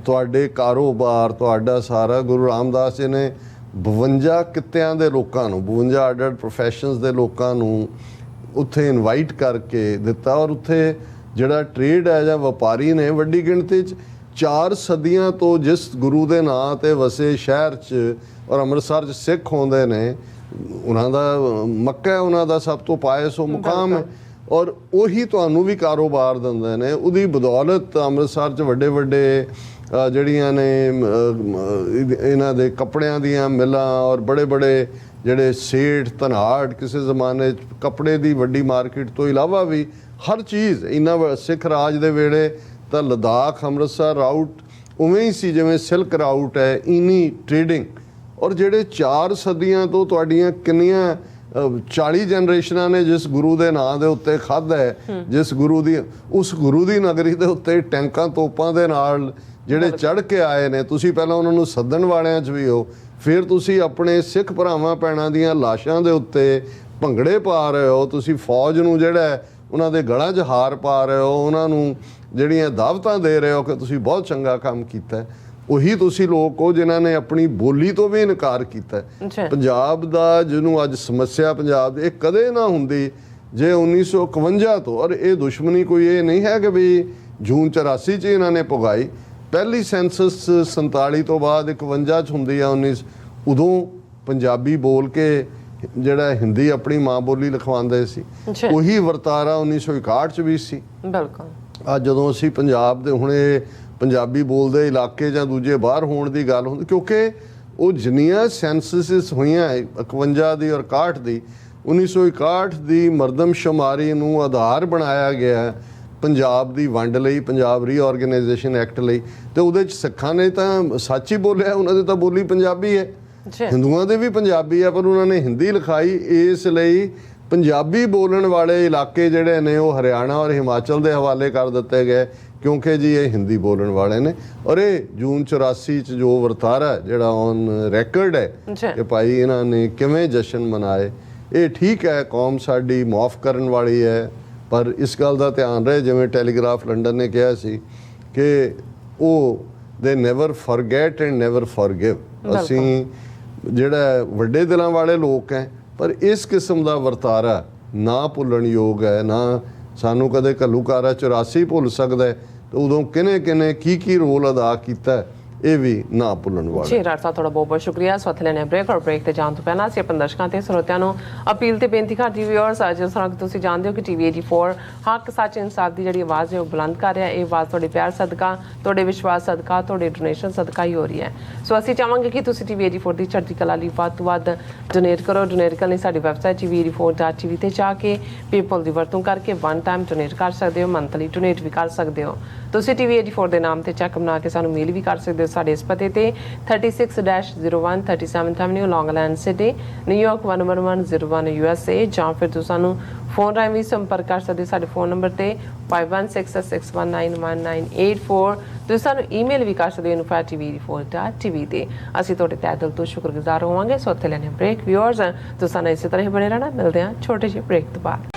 ਤੁਹਾਡੇ ਕਾਰੋਬਾਰ, ਤੁਹਾਡਾ ਸਾਰਾ, ਗੁਰੂ ਰਾਮਦਾਸ ਜੀ ਨੇ 52 ਕਿੱਤਿਆਂ ਦੇ ਲੋਕਾਂ ਨੂੰ, 52 ਅੱਡ-ਅੱਡ ਪ੍ਰੋਫੈਸ਼ਨਸ ਦੇ ਲੋਕਾਂ ਨੂੰ ਉੱਥੇ ਇਨਵਾਈਟ ਕਰਕੇ ਦਿੱਤਾ ਔਰ ਉੱਥੇ ਜਿਹੜਾ ਟ੍ਰੇਡ ਹੈ ਜਾਂ ਵਪਾਰੀ ਨੇ ਵੱਡੀ ਗਿਣਤੀ 'ਚ 4 ਸਦੀਆਂ ਤੋਂ ਜਿਸ ਗੁਰੂ ਦੇ ਨਾਂ ਤੇ ਵਸੇ ਸ਼ਹਿਰ 'ਚ ਔਰ ਅੰਮ੍ਰਿਤਸਰ 'ਚ ਸਿੱਖ ਹੁੰਦੇ ਨੇ, ਉਹਨਾਂ ਦਾ ਮੱਕਾ, ਉਹਨਾਂ ਦਾ ਸਭ ਤੋਂ ਪਾਇਸੋ ਮੁਕਾਮ ਹੈ ਔਰ ਉਹੀ ਤੁਹਾਨੂੰ ਵੀ ਕਾਰੋਬਾਰ ਦਿੰਦੇ ਨੇ। ਉਹਦੀ ਬਦੌਲਤ ਅੰਮ੍ਰਿਤਸਰ 'ਚ ਵੱਡੇ ਵੱਡੇ ਜਿਹੜੀਆਂ ਨੇ ਇਹਨਾਂ ਦੇ ਕੱਪੜਿਆਂ ਦੀਆਂ ਮਿੱਲਾਂ ਔਰ ਬੜੇ ਬੜੇ ਜਿਹੜੇ ਸੇਠ ਧਨਾੜ, ਕਿਸੇ ਜ਼ਮਾਨੇ 'ਚ ਕੱਪੜੇ ਦੀ ਵੱਡੀ ਮਾਰਕੀਟ ਤੋਂ ਇਲਾਵਾ ਵੀ ਹਰ ਚੀਜ਼, ਇਹਨਾਂ ਸਿੱਖ ਰਾਜ ਦੇ ਵੇਲੇ ਤਾਂ ਲਦਾਖ ਅੰਮ੍ਰਿਤਸਰ ਰਾਊਟ ਉਵੇਂ ਹੀ ਸੀ ਜਿਵੇਂ ਸਿਲਕ ਰਾਊਟ ਹੈ, ਇਨੀ ਟ੍ਰੇਡਿੰਗ। ਔਰ ਜਿਹੜੇ 4 ਸਦੀਆਂ ਤੋਂ ਤੁਹਾਡੀਆਂ ਕਿੰਨੀਆਂ 40 ਜਨਰੇਸ਼ਨਾਂ ਨੇ ਜਿਸ ਗੁਰੂ ਦੇ ਨਾਂ ਦੇ ਉੱਤੇ ਖਾਧਾ ਹੈ, ਜਿਸ ਗੁਰੂ ਦੀ, ਉਸ ਗੁਰੂ ਦੀ ਨਗਰੀ ਦੇ ਉੱਤੇ ਟੈਂਕਾਂ ਤੋਪਾਂ ਦੇ ਨਾਲ ਜਿਹੜੇ ਚੜ੍ਹ ਕੇ ਆਏ ਨੇ, ਤੁਸੀਂ ਪਹਿਲਾਂ ਉਹਨਾਂ ਨੂੰ ਸੱਦਣ ਵਾਲਿਆਂ 'ਚ ਵੀ ਹੋ, ਫਿਰ ਤੁਸੀਂ ਆਪਣੇ ਸਿੱਖ ਭਰਾਵਾਂ ਭੈਣਾਂ ਦੀਆਂ ਲਾਸ਼ਾਂ ਦੇ ਉੱਤੇ ਭੰਗੜੇ ਪਾ ਰਹੇ ਹੋ, ਤੁਸੀਂ ਫੌਜ ਨੂੰ ਜਿਹੜਾ ਉਹਨਾਂ ਦੇ ਗਲਾਂ 'ਚ ਹਾਰ ਪਾ ਰਹੇ ਹੋ, ਉਹਨਾਂ ਨੂੰ ਜਿਹੜੀਆਂ ਦਾਵਤਾਂ ਦੇ ਰਹੇ ਹੋ ਕਿ ਤੁਸੀਂ ਬਹੁਤ ਚੰਗਾ ਕੰਮ ਕੀਤਾ। ਉਹੀ ਤੁਸੀਂ ਲੋਕ ਹੋ ਜਿਨ੍ਹਾਂ ਨੇ ਆਪਣੀ ਬੋਲੀ ਤੋਂ ਵੀ ਇਨਕਾਰ ਕੀਤਾ। ਪੰਜਾਬ ਦਾ ਜਿਹਨੂੰ ਅੱਜ ਸਮੱਸਿਆ ਪੰਜਾਬ ਦੀ, ਇਹ ਕਦੇ ਨਾ ਹੁੰਦੀ ਜੇ 1951 ਤੋਂ, ਔਰ ਇਹ ਦੁਸ਼ਮਣੀ ਕੋਈ ਇਹ ਨਹੀਂ ਹੈ ਕਿ ਵੀ ਜੂਨ 84 'ਚ ਇਹਨਾਂ ਨੇ ਪੁਗਾਈ, ਪਹਿਲੀ ਸੈਂਸਸ 47 ਤੋਂ ਬਾਅਦ 51 'ਚ ਹੁੰਦੀ ਆ 19, ਉਦੋਂ ਪੰਜਾਬੀ ਬੋਲ ਕੇ ਜਿਹੜਾ ਹਿੰਦੀ ਆਪਣੀ ਮਾਂ ਬੋਲੀ ਲਿਖਵਾਉਂਦੇ ਸੀ, ਉਹੀ ਵਰਤਾਰਾ 1961 'ਚ ਵੀ ਸੀ। ਬਿਲਕੁਲ ਅੱਜ ਜਦੋਂ ਅਸੀਂ ਪੰਜਾਬ ਦੇ ਹੁਣੇ ਪੰਜਾਬੀ ਬੋਲਦੇ ਇਲਾਕੇ ਜਾਂ ਦੂਜੇ ਬਾਹਰ ਹੋਣ ਦੀ ਗੱਲ ਹੁੰਦੀ, ਕਿਉਂਕਿ ਉਹ ਜਿੰਨੀਆਂ ਸੈਂਸਸਿਸ ਹੋਈਆਂ 51 ਦੀ ਔਰ 61 ਦੀ, 1961 ਦੀ ਮਰਦਮਸ਼ੁਮਾਰੀ ਨੂੰ ਆਧਾਰ ਬਣਾਇਆ ਗਿਆ ਪੰਜਾਬ ਦੀ ਵੰਡ ਲਈ, ਪੰਜਾਬ ਰੀਆਰਗੇਨਾਈਜੇਸ਼ਨ ਐਕਟ ਲਈ, ਤੇ ਉਹਦੇ 'ਚ ਸਿੱਖਾਂ ਨੇ ਤਾਂ ਸੱਚ ਹੀ ਬੋਲਿਆ, ਉਹਨਾਂ ਦੀ ਤਾਂ ਬੋਲੀ ਪੰਜਾਬੀ ਹੈ, ਹਿੰਦੂਆਂ ਦੇ ਵੀ ਪੰਜਾਬੀ ਹੈ, ਪਰ ਉਹਨਾਂ ਨੇ ਹਿੰਦੀ ਲਿਖਾਈ। ਇਸ ਲਈ ਪੰਜਾਬੀ ਬੋਲਣ ਵਾਲੇ ਇਲਾਕੇ ਜਿਹੜੇ ਨੇ ਉਹ ਹਰਿਆਣਾ ਔਰ ਹਿਮਾਚਲ ਦੇ ਹਵਾਲੇ ਕਰ ਦਿੱਤੇ ਗਏ, ਕਿਉਂਕਿ ਜੀ ਇਹ ਹਿੰਦੀ ਬੋਲਣ ਵਾਲੇ ਨੇ। ਔਰ ਇਹ ਜੂਨ 84 'ਚ ਜੋ ਵਰਤਾਰਾ ਜਿਹੜਾ ਔਨ ਰੈਕਰਡ ਹੈ ਕਿ ਭਾਈ ਇਹਨਾਂ ਨੇ ਕਿਵੇਂ ਜਸ਼ਨ ਮਨਾਏ, ਇਹ ਠੀਕ ਹੈ, ਕੌਮ ਸਾਡੀ ਮੁਆਫ ਕਰਨ ਵਾਲੀ ਹੈ, ਪਰ ਇਸ ਗੱਲ ਦਾ ਧਿਆਨ ਰਹੇ, ਜਿਵੇਂ ਟੈਲੀਗ੍ਰਾਫ ਲੰਡਨ ਨੇ ਕਿਹਾ ਸੀ ਕਿ ਉਹ ਦੇ never forget and never forgive. ਅਸੀਂ ਜਿਹੜਾ ਵੱਡੇ ਦਿਲਾਂ ਵਾਲੇ ਲੋਕ ਹੈ, ਪਰ ਇਸ ਕਿਸਮ ਦਾ ਵਰਤਾਰਾ ਨਾ ਭੁੱਲਣ ਯੋਗ ਹੈ, ਨਾ ਸਾਨੂੰ ਕਦੇ ਘੱਲੂਘਾਰਾ 84 ਭੁੱਲ ਸਕਦਾ ਹੈ। ਤੇ ਉਦੋਂ ਕਿਹਨੇ ਕੀ ਰੋਲ ਅਦਾ ਕੀਤਾ, ਇਹ ਵੀ ਨਾ ਭੁੱਲਣ ਵਾਲਾ। ਜੀ ਰਾਜ ਸਾਹਿਬ, ਤੁਹਾਡਾ ਬਹੁਤ ਬਹੁਤ ਸ਼ੁਕਰੀਆ। ਸੋ ਇੱਥੇ ਲੈਣੇ ਬ੍ਰੇਕ, ਔਰ ਬ੍ਰੇਕ ਤੇ ਜਾਣ ਤੋਂ ਪਹਿਲਾਂ ਅਸੀਂ ਆਪਣੇ ਦਰਸ਼ਕਾਂ ਤੇ ਸਰੋਤਿਆਂ ਨੂੰ ਅਪੀਲ ਤੇ ਬੇਨਤੀ ਕਰਦੀ ਵਿਊਅਰਸ, ਜਿਸ ਤਰ੍ਹਾਂ ਕਿ ਤੁਸੀਂ ਜਾਣਦੇ ਹੋ ਕਿ ਟੀਵੀ 84 ਹੱਕ ਸੱਚ ਇਨਸਾਫ ਦੀ ਜਿਹੜੀ ਆਵਾਜ਼ ਹੈ ਉਹ ਬੁਲੰਦ ਕਰ ਰਿਹਾ। ਇਹ ਆਵਾਜ਼ ਤੁਹਾਡੇ ਪਿਆਰ ਸਦਕਾ, ਤੁਹਾਡੇ ਵਿਸ਼ਵਾਸ ਸਦਕਾ, ਤੁਹਾਡੇ ਡੋਨੇਸ਼ਨ ਸਦਕਾ ਹੀ ਹੋ ਰਹੀ ਹੈ। ਸੋ ਅਸੀਂ ਚਾਹਾਂਗੇ ਕਿ ਤੁਸੀਂ ਟੀਵੀ 84 ਦੀ ਚੜ੍ਹਦੀ ਕਲਾ ਲਈ ਵੱਧ ਤੋਂ ਵੱਧ ਡੋਨੇਟ ਕਰੋ। ਡੋਨੇਟ ਕਰਨ ਲਈ ਸਾਡੀ ਵੈਬਸਾਈਟ tv84.tv ਤੇ ਜਾ ਕੇ ਪੇਪਲ ਦੀ ਵਰਤੋਂ ਕਰਕੇ ਵਨ ਟਾਈਮ ਡੋਨੇਟ ਕਰ ਸਕਦੇ ਹੋ, ਮੰਥਲੀ ਡੋਨੇਟ ਵੀ ਕਰ ਸਕਦੇ ਹੋ। ਤੁਸੀਂ ਟੀਵੀ 84 ਦੇ ਨਾਮ ਤੇ ਚੈੱਕ ਬਣਾ ਕੇ ਸਾਨੂੰ ਮੇਲ ਵੀ ਕਰ ਸਕਦੇ ਹੋ ਸਾਡੇ ਇਸ ਪਤੇ ਤੇ 36-01 37th Avenue, Long Island City, New York 11101 USA, ਜਾਂ ਫਿਰ ਤੁਸੀਂ ਸਾਨੂੰ ਫੋਨ ਰਾਹੀਂ ਵੀ ਸੰਪਰਕ ਕਰ ਸਕਦੇ ਸਾਡੇ ਫੋਨ ਨੰਬਰ ਤੇ 5166191984। ਤੁਸੀਂ ਸਾਨੂੰ ਈਮੇਲ ਵੀ ਕਰ ਸਕਦੇ ਹੋ info@tv84.tv ਤੇ। ਅਸੀਂ ਤੁਹਾਡੇ ਤਹਿ ਦਿਲ ਤੋਂ ਸ਼ੁਕਰਗੁਜ਼ਾਰ ਹੋਵਾਂਗੇ। ਸੋ ਇੱਥੇ ਲੈਣੇ ਬ੍ਰੇਕ ਵਿਊਅਰਸ, ਤੁਸੀਂ ਸਾਨੂੰ ਇਸੇ ਤਰ੍ਹਾਂ ਹੀ ਬਣੇ ਰਹਿਣਾ। ਮਿਲਦੇ ਹਾਂ ਛੋਟੇ ਜਿਹੇ ਬ੍ਰੇਕ ਤੋਂ ਬਾਅਦ।